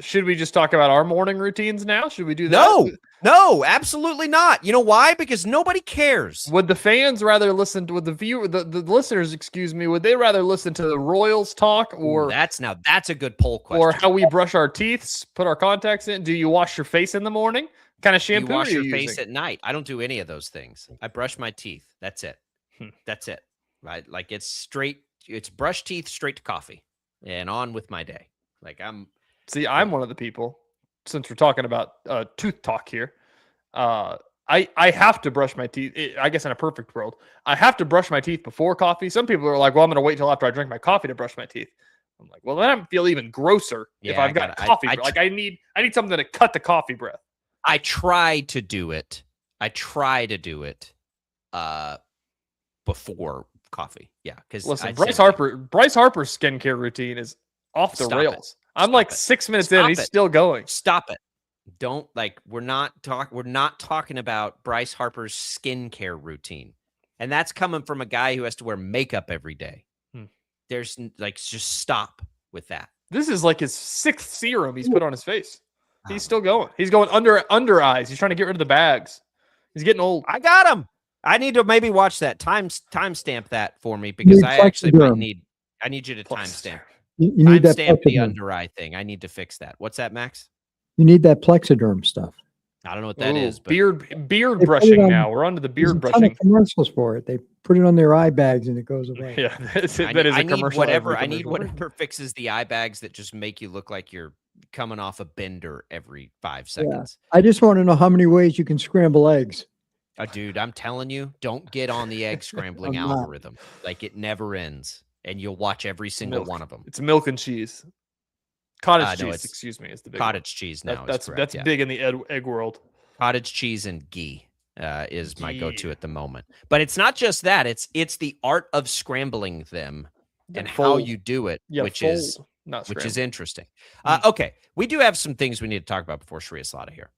Should we just talk about our morning routines now? Should we do that? No, absolutely not. You know why? Because nobody cares. Would the fans rather listen to the listeners? Excuse me. Would they rather listen to the Royals talk or that's a good poll question. Or how we brush our teeth, put our contacts in? Do you wash your face in the morning? What kind of shampoo you wash are you your using? face at night? I don't do any of those things. I brush my teeth. That's it. That's it. Right? Like, it's brush teeth straight to coffee and on with my day. Like, I'm one of the people, since we're talking about tooth talk here. I have to brush my teeth. I guess in a perfect world, I have to brush my teeth before coffee. Some people are like, well, I'm going to wait till after I drink my coffee to brush my teeth. I'm like, well, then I feel even grosser if I've got coffee. I need something to cut the coffee breath. I try to do it. Before coffee. Yeah. Because listen, Bryce Harper's skincare routine is off the rails. I'm like 6 minutes in, and he's still going. Stop it. Don't we're not talking about Bryce Harper's skincare routine. And that's coming from a guy who has to wear makeup every day. There's just stop with that. This is like his 6th serum he's put on his face. He's still going. He's going under eyes. He's trying to get rid of the bags. He's getting old. I got him. I need to maybe watch that. Timestamp that for me because I actually might need. I need you to timestamp. You need that timestamp the under eye thing. I need to fix that. What's that, Max? You need that Plexiderm stuff. I don't know what that is. But beard brushing now. We're on to the beard brushing. There's a ton of commercials for it. They put it on their eye bags and it goes away. Yeah, that is a commercial. I need whatever fixes the eye bags that just make you look like you're coming off a bender every 5 seconds. Yeah. I just want to know how many ways you can scramble eggs. Dude, I'm telling you, don't get on the egg scrambling algorithm. Like, it never ends, and you'll watch every single one of them. It's milk and cheese. Cottage cheese, excuse me, is the big cottage cheese now. That's big in the egg world. Cottage cheese and ghee is my go-to at the moment. But it's not just that; it's the art of scrambling them and how you do it, which is Not which is scrambling. interesting. Okay, we do have some things we need to talk about before Shreyas Laddha here.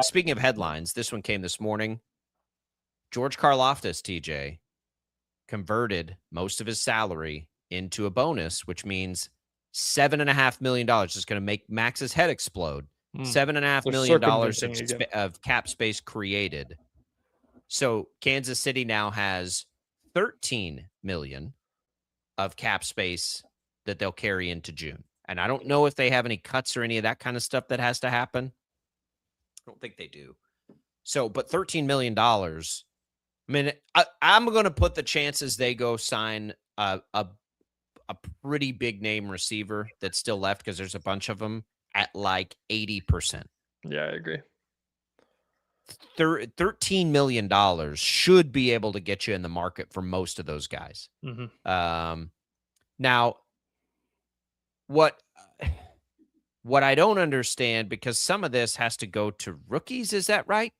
Speaking of headlines, this one came this morning. George Karlaftis, TJ, converted most of his salary into a bonus, which means $7.5 million is going to make Max's head explode. $7.5 million of cap space created. So Kansas City now has $13 million of cap space that they'll carry into June. And I don't know if they have any cuts or any of that kind of stuff that has to happen. I don't think they do. So, but $13 million. I mean, I'm going to put the chances they go sign a pretty big name receiver that's still left, because there's a bunch of them, at like 80%. Yeah, I agree. $13 million should be able to get you in the market for most of those guys. Now, what I don't understand, because some of this has to go to rookies, is that right?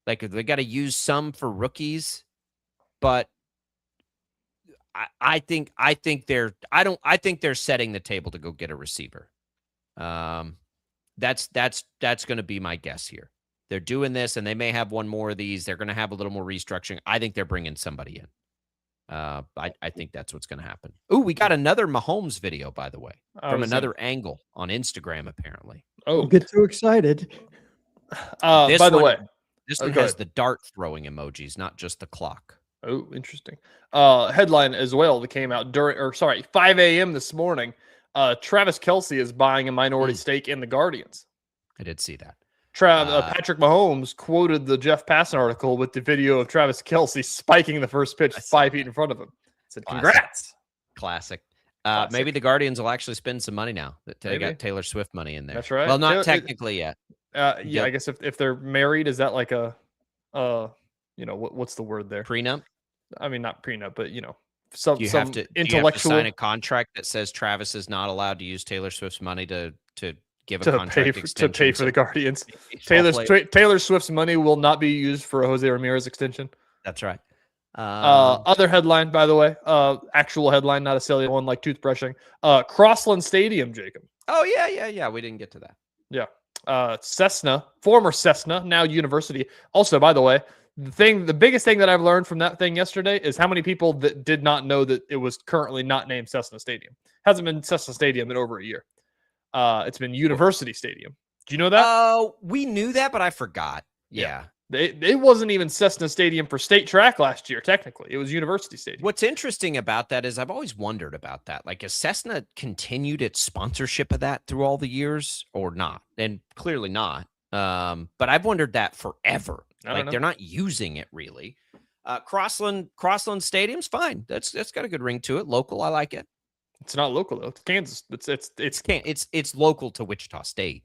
Like, they got to use some for rookies, but I think they're setting the table to go get a receiver. That's going to be my guess here. They're doing this, and they may have one more of these. They're going to have a little more restructuring. I think they're bringing somebody in. I think that's what's going to happen. Ooh, we got another Mahomes video, by the way, from another angle on Instagram, apparently. Oh, don't get too excited. By the way, this one has the dart throwing emojis, not just the clock. Oh, interesting. Headline as well that came out 5 a.m. this morning. Travis Kelce is buying a minority stake in the Guardians. I did see that. Patrick Mahomes quoted the Jeff Passan article with the video of Travis Kelce spiking the first pitch 5 feet in front of him. Said, "Congrats!" Classic. Maybe the Guardians will actually spend some money now that they got Taylor Swift money in there. That's right. Well, not technically yet. I guess if they're married, is that like a what's the word there? Prenup? I mean, not prenup, but some you some have to intellectual sign a contract that says Travis is not allowed to use Taylor Swift's money to give a contract extension to pay for the Guardians. Taylor Swift's money will not be used for a Jose Ramirez extension. That's right. Other headline, by the way, actual headline, not a silly one like toothbrushing. Crossland Stadium, Jacob. Oh yeah. We didn't get to that. Yeah. Cessna, former Cessna, now University. Also, by the way, the biggest thing that I've learned from that thing yesterday is how many people that did not know that it was currently not named Cessna Stadium. Hasn't been Cessna Stadium in over a year. It's been University Stadium. Do you know that? Oh, we knew that, but I forgot. Yeah. It wasn't even Cessna Stadium for state track last year, technically. It was University Stadium. What's interesting about that is I've always wondered about that. Like, has Cessna continued its sponsorship of that through all the years or not? And clearly not. But I've wondered that forever. Like, they're not using it really. Crossland Stadium's fine. That's got a good ring to it. Local, I like it. It's not local though. It's Kansas. It's local to Wichita State.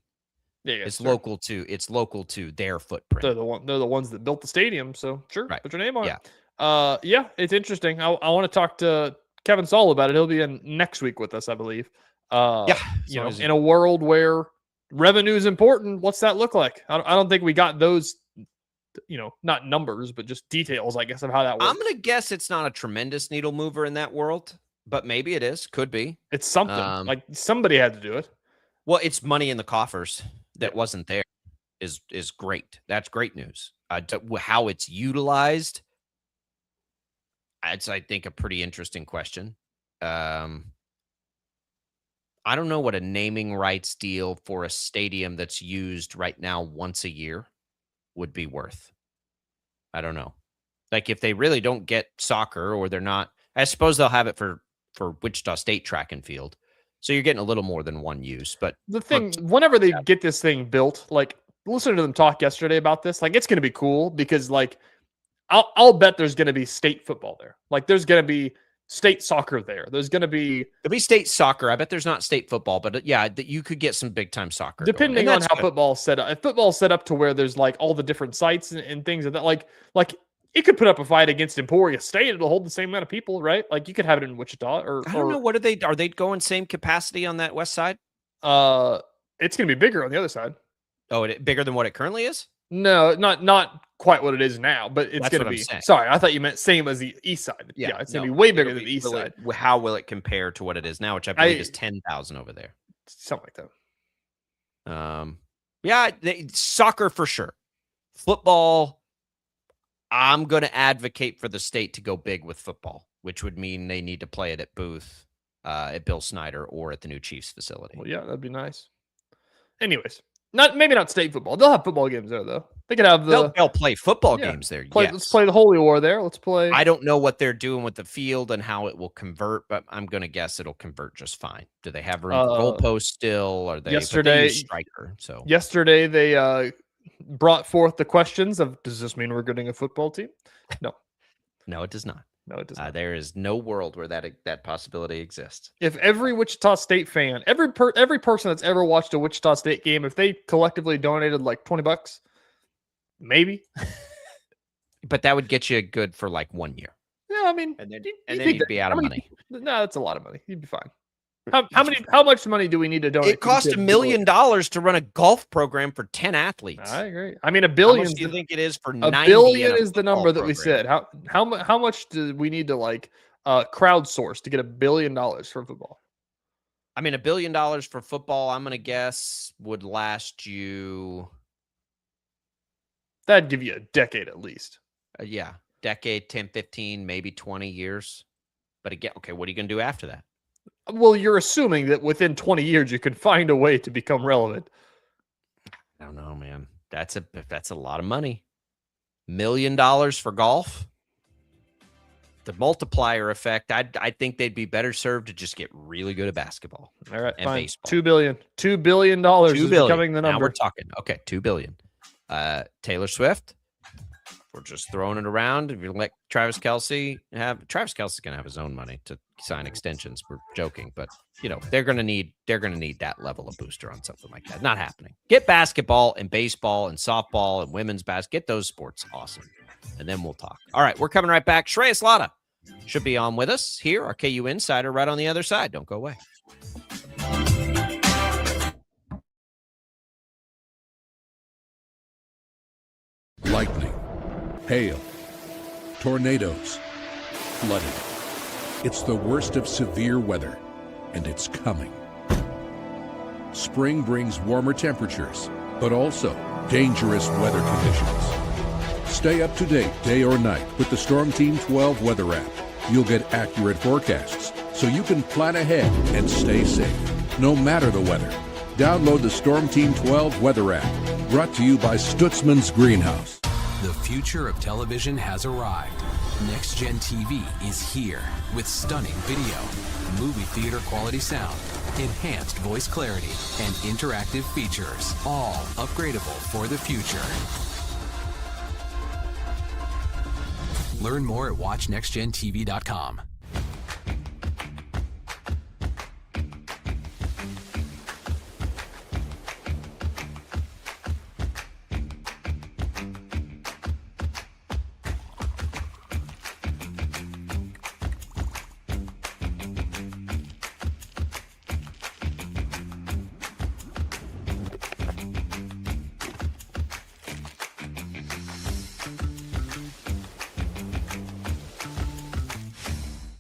Yeah, it's local to their footprint. They're the ones that built the stadium. So sure, put your name on it. Yeah, it's interesting. I want to talk to Kevin Saul about it. He'll be in next week with us, I believe. In a world where revenue is important, what's that look like? I don't think we got those. Not numbers, but just details, I guess, of how that works. I'm gonna guess it's not a tremendous needle mover in that world, but maybe it is. Could be. It's something. Like somebody had to do it. Well, it's money in the coffers that wasn't there. Is great. That's great news. How it's utilized, it's, I think, a pretty interesting question. I don't know what a naming rights deal for a stadium that's used right now once a year would be worth. I don't know. Like, if they really don't get soccer, or they're not, I suppose they'll have it for Wichita State track and field. So you're getting a little more than one use. But the thing, whenever they get this thing built, like, listening to them talk yesterday about this, like, it's going to be cool because, like, I'll bet there's going to be state football there. Like, there's going to be state soccer there. There'll be state soccer. I bet there's not state football, but you could get some big time soccer. Depending on how football's set up. If football's set up to where there's like all the different sites and things like that, like it could put up a fight against Emporia State. It'll hold the same amount of people, right? Like, you could have it in Wichita or I don't know. What are they going same capacity on that west side? It's going to be bigger on the other side. Oh, bigger than what it currently is? No, not quite what it is now, but it's That's going to what I'm be. saying. Sorry, I thought you meant same as the east side. Yeah, it's going to be way bigger than the east side. How will it compare to what it is now, which I believe is 10,000 over there? Something like that. Yeah, soccer for sure. Football, I'm going to advocate for the state to go big with football, which would mean they need to play it at Booth, at Bill Snyder, or at the new Chiefs facility. Well, yeah, that'd be nice. Anyways, maybe not state football. They'll have football games there, though. They could have they'll play football games there. Yes. Let's play the Holy War there. Let's play. I don't know what they're doing with the field and how it will convert, but I'm going to guess it'll convert just fine. Do they have room for goalposts still? Are they yesterday striker? So yesterday they brought forth the questions of, does this mean we're getting a football team? No, no, it does not. No, it does not. There is no world where that possibility exists. If every Wichita State fan, every person that's ever watched a Wichita State game, if they collectively donated like $20, maybe. But that would get you good for like 1 year. Yeah, I mean, and then you'd be out of money. No, that's a lot of money. You'd be fine. How much money do we need to donate? It costs $1 million to run a golf program for 10 athletes. I agree. I mean, $1 billion. How much do you think it is for 90? $1 billion is the number that we said. How much do we need to crowdsource to get $1 billion for football? I mean, $1 billion for football, I'm going to guess would last you. That'd give you a decade at least. Yeah, decade, 10, 15, maybe 20 years. But again, okay, what are you going to do after that? Well, you're assuming that within 20 years you could find a way to become relevant. I don't know, man. That's a lot of money. $1 million for golf. The multiplier effect. I think they'd be better served to just get really good at basketball. All right, and fine. baseball. $2 billion. $2 billion is becoming the number. Now we're talking. Okay, $2 billion. Taylor Swift. We're just throwing it around. If you let Travis Kelce's going to have his own money to sign extensions. We're joking, but they're going to need that level of booster on something like that. Not happening. Get basketball and baseball and softball and women's basketball. Get those sports awesome, and then we'll talk. All right, we're coming right back. Shreyas Laddha should be on with us here. Our KU Insider right on the other side. Don't go away. Lightning, hail, tornadoes, flooding. It's the worst of severe weather, and it's coming. Spring brings warmer temperatures, but also dangerous weather conditions. Stay up to date day or night with the Storm Team 12 weather app. You'll get accurate forecasts, so you can plan ahead and stay safe, no matter the weather. Download the Storm Team 12 weather app, brought to you by Stutzman's Greenhouse. The future of television has arrived. Next Gen TV is here with stunning video, movie theater quality sound, enhanced voice clarity, and interactive features, all upgradable for the future. Learn more at watchnextgentv.com.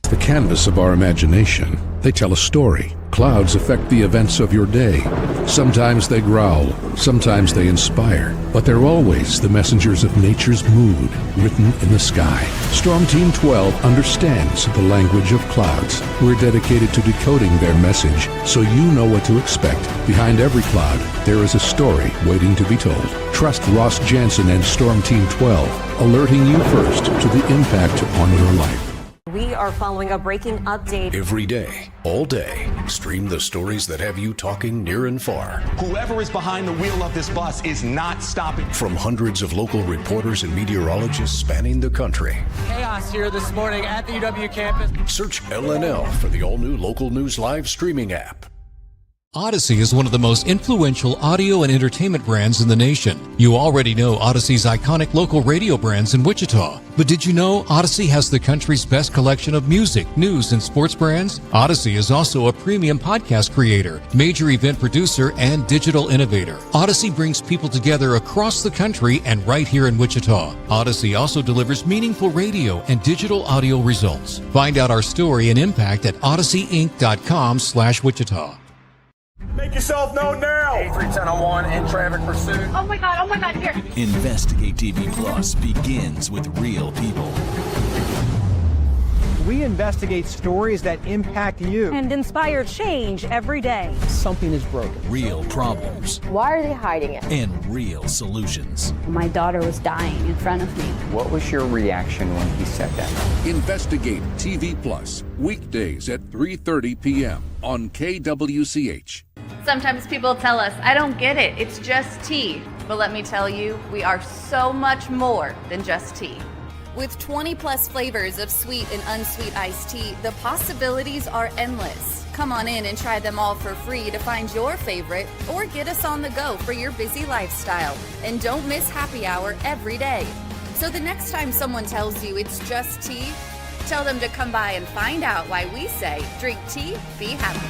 The canvas of our imagination. They tell a story. Clouds affect the events of your day. Sometimes they growl, sometimes they inspire, but they're always the messengers of nature's mood, written in the sky. Storm Team 12 understands the language of clouds. We're dedicated to decoding their message, so you know what to expect. Behind every cloud, there is a story waiting to be told. Trust Ross Jansen and Storm Team 12, alerting you first to the impact on your life. We are following a breaking update. Every day, all day, stream the stories that have you talking near and far. Whoever is behind the wheel of this bus is not stopping. From hundreds of local reporters and meteorologists spanning the country. Chaos here this morning at the UW campus. Search LNL for the all-new Local News Live streaming app. Odyssey is one of the most influential audio and entertainment brands in the nation. You already know Odyssey's iconic local radio brands in Wichita. But did you know Odyssey has the country's best collection of music, news, and sports brands? Odyssey is also a premium podcast creator, major event producer, and digital innovator. Odyssey brings people together across the country and right here in Wichita. Odyssey also delivers meaningful radio and digital audio results. Find out our story and impact at odysseyinc.com/Wichita. Make yourself known now. 831001 in traffic pursuit. Oh my God, here. Investigate TV Plus begins with real people. We investigate stories that impact you and inspire change every day. Something is broken. Real problems. Why are they hiding it? And real solutions. My daughter was dying in front of me. What was your reaction when he said that? Investigate TV Plus, weekdays at 3:30 p.m. on KWCH. Sometimes people tell us, I don't get it, it's just tea. But let me tell you, we are so much more than just tea. With 20 plus flavors of sweet and unsweet iced tea, the possibilities are endless. Come on in and try them all for free to find your favorite or get us on the go for your busy lifestyle. And don't miss happy hour every day. So the next time someone tells you it's just tea, tell them to come by and find out why we say, drink tea, be happy.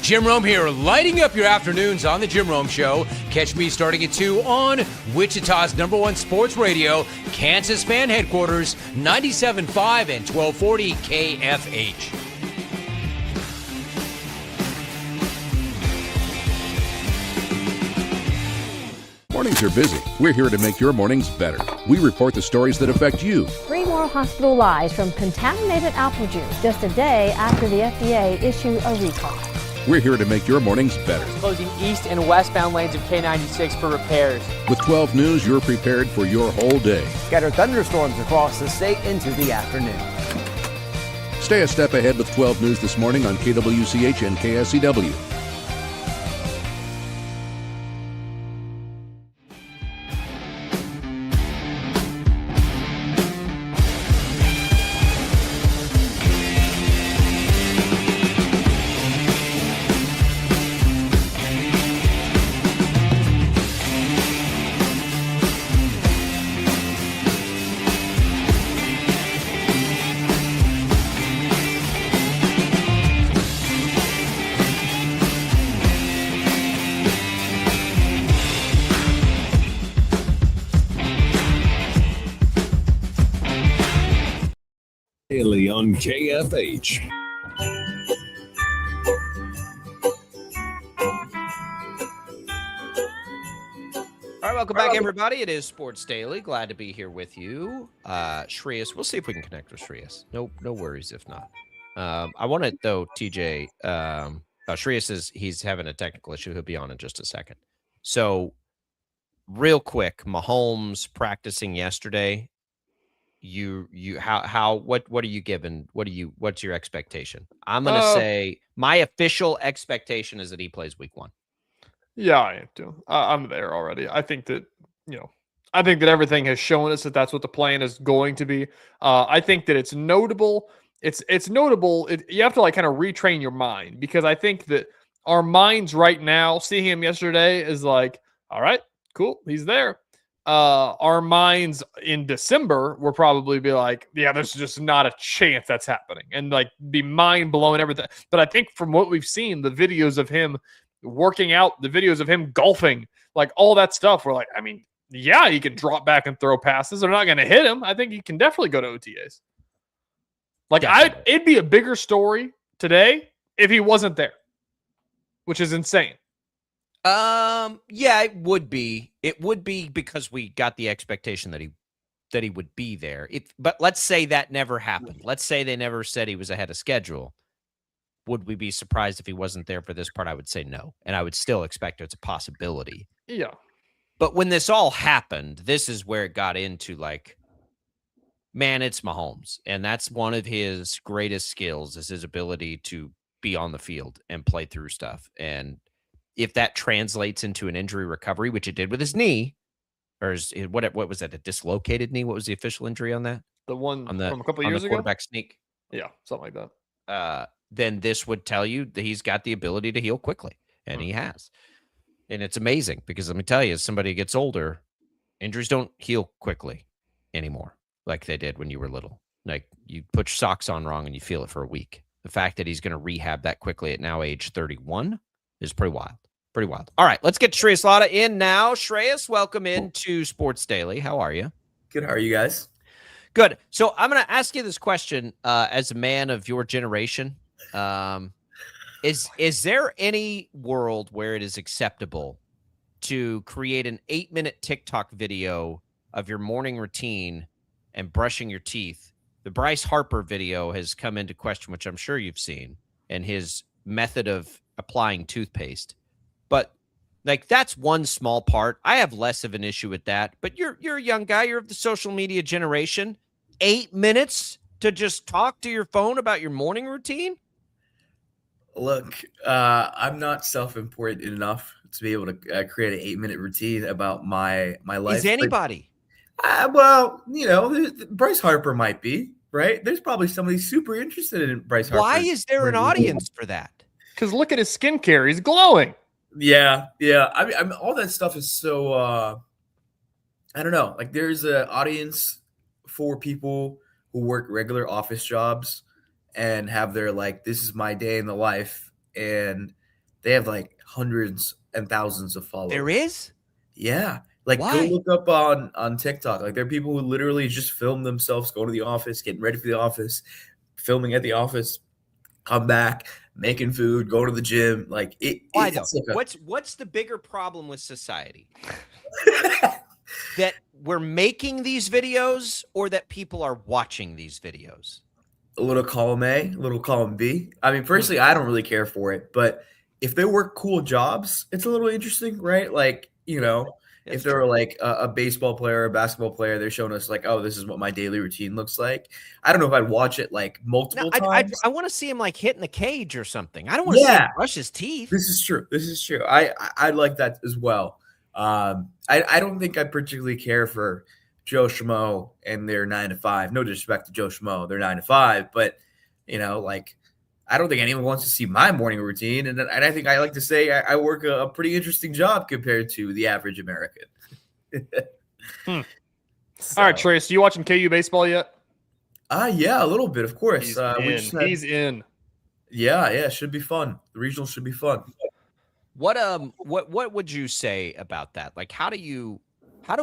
Jim Rome here, lighting up your afternoons on The Jim Rome Show. Catch me starting at 2 on Wichita's #1 sports radio, Kansas Fan Headquarters, 97.5 and 1240 KFH. Mornings are busy. We're here to make your mornings better. We report the stories that affect you. 3 more hospital lies from contaminated apple juice just a day after the FDA issued a recall. We're here to make your mornings better. Closing east and westbound lanes of K96 for repairs. With 12 News, you're prepared for your whole day. Scattered thunderstorms across the state into the afternoon. Stay a step ahead with 12 News this morning on KWCH and KSCW. Daily on KFH. All right, welcome back, everybody. It is Sports Daily. Glad to be here with you. Shreyas, we'll see if we can connect with Shreyas. No worries if not. I want to, though, TJ, Shreyas he's having a technical issue. He'll be on in just a second. So, real quick, Mahomes practicing yesterday. What are you given? What's your expectation? I'm gonna say my official expectation is that he plays week 1. Yeah, I am too. I'm there already. I think that everything has shown us that that's what the plan is going to be. I think that it's notable. It's notable. You have to kind of retrain your mind, because I think that our minds right now, seeing him yesterday, is like, all right, cool, he's there. Our minds in December will probably be like, yeah, there's just not a chance that's happening, and be mind blown, everything. But I think from what we've seen, the videos of him working out, the videos of him golfing, all that stuff, we're like, I mean, yeah, he can drop back and throw passes. They're not going to hit him. I think he can definitely go to OTAs. It'd be a bigger story today if he wasn't there, which is insane. Yeah, it would be. It would be, because we got the expectation that he would be there. But let's say that never happened. Let's say they never said he was ahead of schedule. Would we be surprised if he wasn't there for this part? I would say no, and I would still expect it's a possibility. Yeah. But when this all happened, this is where it got into man, it's Mahomes, and that's one of his greatest skills, is his ability to be on the field and play through stuff. And if that translates into an injury recovery, which it did with his knee, or what was that, a dislocated knee? What was the official injury on that? The one from a couple on years the ago? Quarterback sneak. Yeah, something like that. then this would tell you that he's got the ability to heal quickly, and he has. And it's amazing because let me tell you, as somebody gets older, injuries don't heal quickly anymore like they did when you were little. Like you put your socks on wrong and you feel it for a week. The fact that he's going to rehab that quickly at now age 31 is pretty wild. Pretty wild. All right, let's get Shreyas Laddha in now. Shreyas, welcome into Sports Daily. How are you? Good. How are you guys? Good. So I'm going to ask you this question as a man of your generation. Is there any world where it is acceptable to create an 8-minute TikTok video of your morning routine and brushing your teeth? The Bryce Harper video has come into question, which I'm sure you've seen, and his method of applying toothpaste. But like that's one small part. I have less of an issue with that. But you're a young guy. You're of the social media generation. 8 minutes to just talk to your phone about your morning routine? Look, I'm not self-important enough to be able to create an 8-minute routine about my life. Is anybody? Well, Bryce Harper might be, right? There's probably somebody super interested in Bryce Harper. Why is there an audience for that? Because look at his skincare. He's glowing. Yeah. I mean, all that stuff is so, I don't know. Like there's an audience for people who work regular office jobs and have their like, this is my day in the life. And they have like hundreds and thousands of followers. There is? Yeah. Like Why? go look up on TikTok. Like there are people who literally just film themselves going to the office, getting ready for the office, filming at the office, come back, making food, go to the gym. Like why though? What's the bigger problem with society? That we're making these videos or that people are watching these videos? A little column A, a little column B. I mean, personally, I don't really care for it, but if they work cool jobs, it's a little interesting, right? Like, if they were like a baseball player, a basketball player, they're showing us like, oh, this is what my daily routine looks like. I don't know if I'd watch it like multiple times. I want to see him like hitting the cage or something. I don't want to see him brush his teeth. This is true. I like that as well. I don't think I particularly care for Joe Schmo and their 9 to 5. No disrespect to Joe Schmo, they're 9 to 5, but like I don't think anyone wants to see my morning routine. And I think I like to say I work a pretty interesting job compared to the average American. All right, Trace, you watching KU baseball yet? Yeah, a little bit, of course. He's in. Yeah, should be fun. The regional should be fun. What would you say about that? Like, how do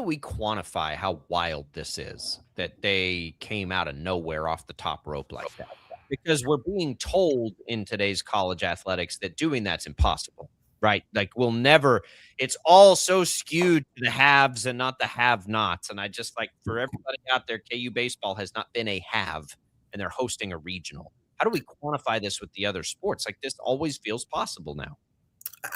we quantify how wild this is that they came out of nowhere off the top rope like that? Because we're being told in today's college athletics that doing that's impossible, right? Like we'll never, it's all so skewed to the haves and not the have-nots. And I just like for everybody out there, KU baseball has not been a have and they're hosting a regional. How do we quantify this with the other sports? Like this always feels possible now.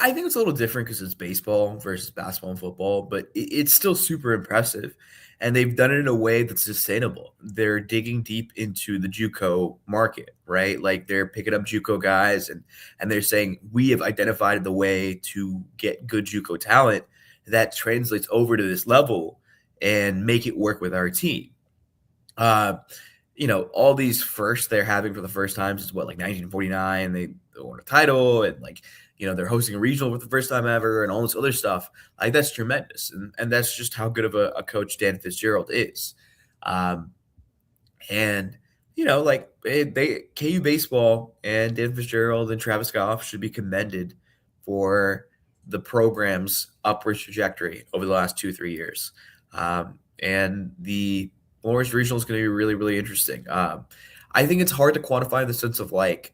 I think it's a little different because it's baseball versus basketball and football, but it's still super impressive. And they've done it in a way that's sustainable. They're digging deep into the JUCO market, right? Like they're picking up JUCO guys and they're saying, we have identified the way to get good JUCO talent that translates over to this level and make it work with our team. All these firsts they're having for the first time since like 1949, they won a title and like, they're hosting a regional for the first time ever and all this other stuff. Like that's tremendous. And that's just how good of a coach Dan Fitzgerald is. KU baseball and Dan Fitzgerald and Travis Goff should be commended for the program's upward trajectory over the last 2-3 years. And the Lawrence Regional is going to be really, really interesting. I think it's hard to quantify in the sense of like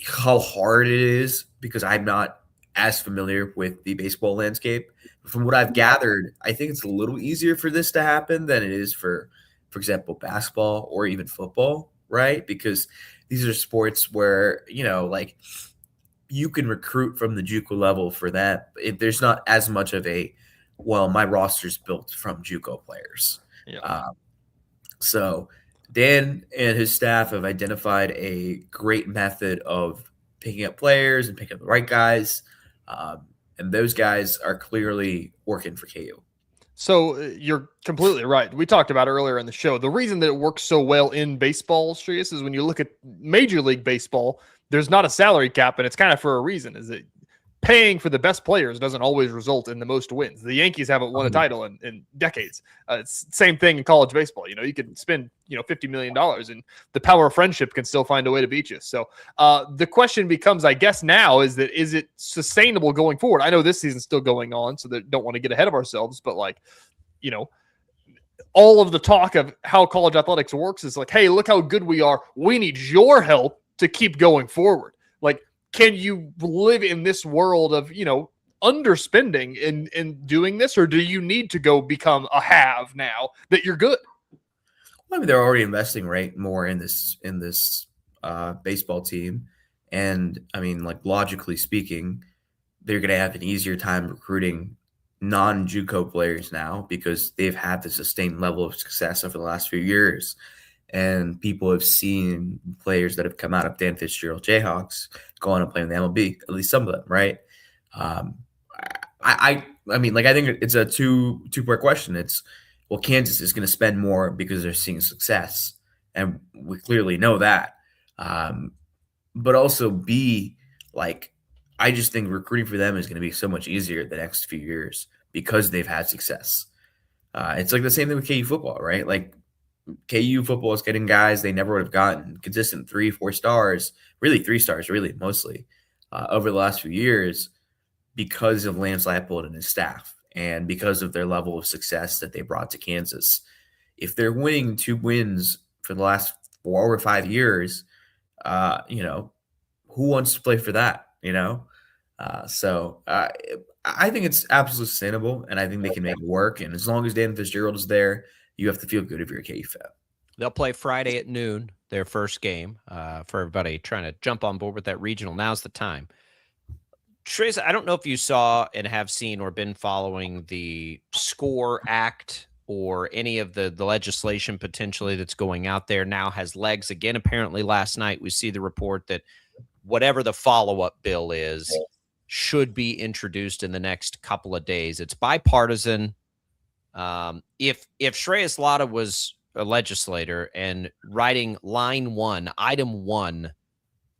how hard it is because I'm not as familiar with the baseball landscape. From what I've gathered, I think it's a little easier for this to happen than it is for example, basketball or even football, right? Because these are sports where, like you can recruit from the JUCO level for that. There's not as much of my roster's built from JUCO players. Yeah. So Dan and his staff have identified a great method of picking up players and picking up the right guys. And those guys are clearly working for KU. So you're completely right. We talked about earlier in the show, the reason that it works so well in baseball, Shreyas, is when you look at Major League Baseball, there's not a salary cap, and it's kind of for a reason. Is that paying for the best players doesn't always result in the most wins. The Yankees haven't won a title in decades. It's same thing in college baseball. You could spend, $50 million and the power of friendship can still find a way to beat you. So the question becomes, I guess now, is it sustainable going forward? I know this season's still going on, so that don't want to get ahead of ourselves, but all of the talk of how college athletics works is like, hey, look how good we are. We need your help to keep going forward. Like, can you live in this world of, underspending in doing this, or do you need to go become a have now that you're good? Well, I mean, they're already investing more in this baseball team, and I mean, like logically speaking, they're going to have an easier time recruiting non-JUCO players now because they've had the sustained level of success over the last few years. And people have seen players that have come out of Dan Fitzgerald Jayhawks go on and play in the MLB, at least some of them, right? I mean, like, I think it's a two-part question. It's, well, Kansas is going to spend more because they're seeing success, and we clearly know that. But also, B, like, I just think recruiting for them is going to be so much easier the next few years because they've had success. It's like the same thing with KU football, right? Like, KU football is getting guys they never would have gotten, consistent 3-4 stars, really 3 stars, really mostly over the last few years because of Lance Leipold and his staff and because of their level of success that they brought to Kansas. If they're winning 2 wins for the last 4 or 5 years, who wants to play for that? So I think it's absolutely sustainable, and I think they can make it work. And as long as Dan Fitzgerald is there, you have to feel good if you're a KU fan. They'll play Friday at noon, their first game, for everybody trying to jump on board with that regional. Now's the time. Shreyas, I don't know if you saw and have seen or been following the SCORE Act or any of the legislation potentially that's going out there now has legs again. Apparently last night we see the report that whatever the follow-up bill is should be introduced in the next couple of days. It's bipartisan. If Shreyas Laddha was a legislator and writing item 1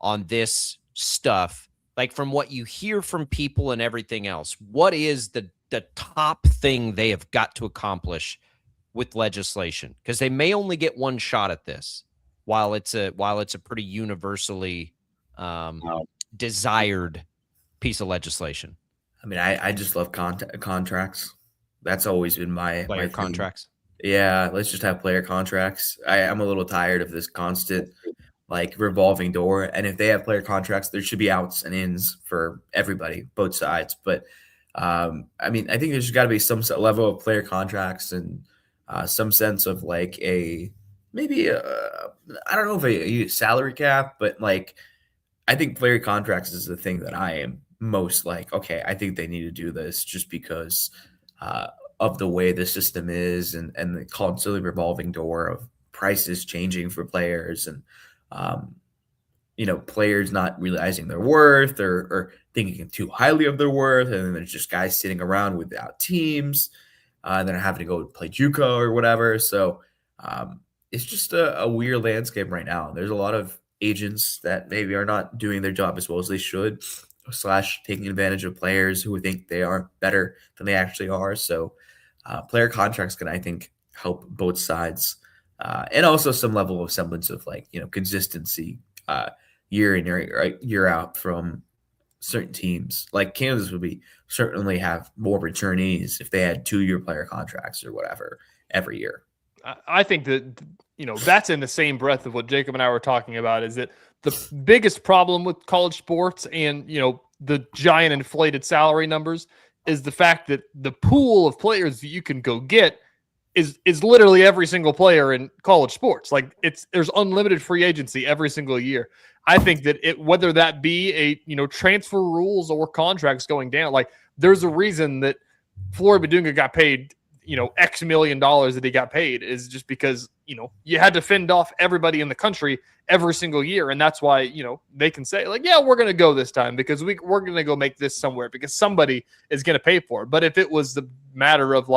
on this stuff, like from what you hear from people and everything else, what is the top thing they have got to accomplish with legislation? Because they may only get one shot at this while it's a pretty universally desired piece of legislation. I mean, I just love contracts. That's always been my contracts. Yeah, let's just have player contracts. I'm a little tired of this constant revolving door. And if they have player contracts, there should be outs and ins for everybody, both sides. But I mean, I think there's got to be some level of player contracts and some sense of I don't know if a salary cap, but I think player contracts is the thing that I am most okay, I think they need to do this just because of the way the system is and the constantly revolving door of prices changing for players and, players not realizing their worth or thinking too highly of their worth. And then there's just guys sitting around without teams and then having to go play JUCO or whatever. So it's just a weird landscape right now. There's a lot of agents that maybe are not doing their job as well as they should, / taking advantage of players who think they are better than they actually are. So player contracts can, I think, help both sides and also some level of semblance of consistency year in year out from certain teams. Like Kansas would certainly have more returnees if they had 2-year player contracts or whatever every year. I think that, that's in the same breath of what Jacob and I were talking about, is that the biggest problem with college sports and, the giant inflated salary numbers is the fact that the pool of players that you can go get is literally every single player in college sports. There's unlimited free agency every single year. I think that whether that be transfer rules or contracts going down, there's a reason that Floyd Badunga got paid X million dollars that he got paid is just because, you had to fend off everybody in the country every single year. And that's why, they can say yeah, we're going to go this time because we're going to go make this somewhere because somebody is going to pay for it. But if it was the matter of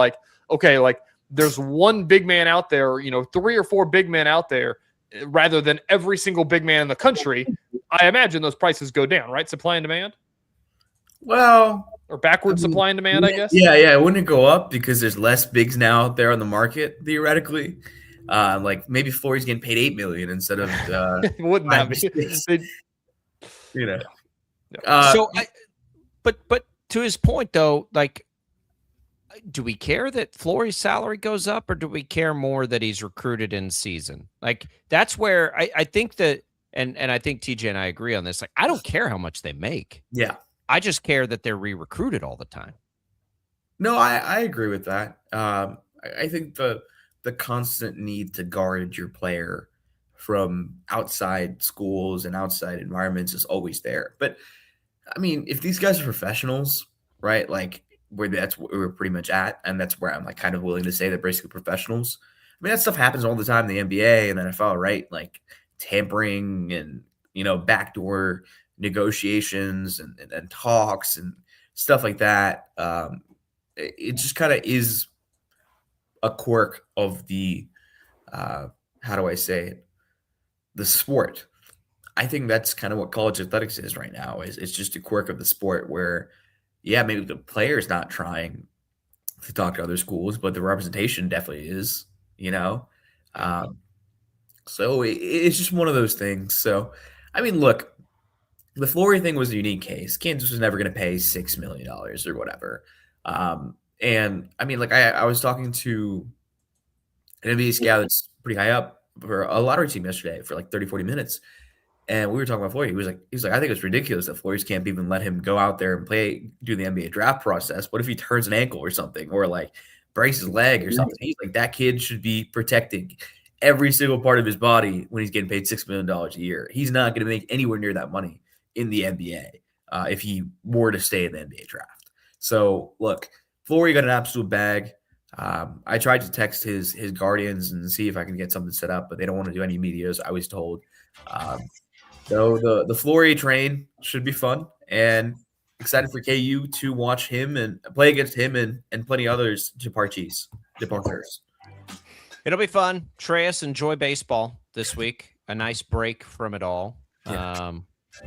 there's one big man out there, 3 or 4 big men out there, rather than every single big man in the country, I imagine those prices go down, right? Supply and demand? Well, or backward supply and demand, I guess. Yeah. It wouldn't go up because there's less bigs now out there on the market, theoretically. Like maybe Flory's getting paid $8 million instead of wouldn't that be? You know. But to his point though, like, do we care that Flory's salary goes up, or do we care more that he's recruited in season? Like, that's where I think that, and I think TJ and I agree on this. Like, I don't care how much they make. Yeah. I just care that they're re-recruited all the time. No, I agree with that. I think the constant need to guard your player from outside schools and outside environments is always there. But I mean, if these guys are professionals, right? Like that's where we're pretty much at, and that's where I'm like kind of willing to say they're basically professionals. I mean, that stuff happens all the time in the NBA and NFL, right? Like tampering and backdoor negotiations and talks and stuff like that. It just kind of is a quirk of the how do I say it? The sport. I think that's kind of what college athletics is right now. It's just a quirk of the sport where, yeah, maybe the player's not trying to talk to other schools, but the representation definitely is, So it's just one of those things. So, I mean, look, the Flory thing was a unique case. Kansas was never going to pay $6 million or whatever. And I mean, like I was talking to an NBA scout that's pretty high up for a lottery team yesterday for like 30, 40 minutes. And we were talking about Flory. He was like, I think it's ridiculous that Flory's camp even let him go out there and do the NBA draft process. What if he turns an ankle or something, or like breaks his leg or something? He's like, that kid should be protecting every single part of his body when he's getting paid $6 million a year. He's not going to make anywhere near that money in the NBA if he were to stay in the NBA draft. So look, Flory got an absolute bag. I tried to text his guardians and see if I can get something set up, but they don't want to do any medias, I was told. So the Flory train should be fun, and excited for KU to watch him and play against him and plenty others departures. It'll be fun. Shreyas, enjoy baseball this week. A nice break from it all. Yeah.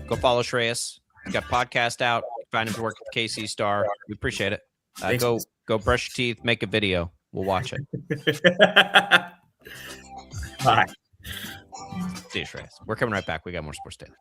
Go follow Shreyas. He's got a podcast out. Find him to work at KC Star. We appreciate it. Go brush your teeth, make a video. We'll watch it. Bye. See you, Shreyas. We're coming right back. We got more Sports Daily.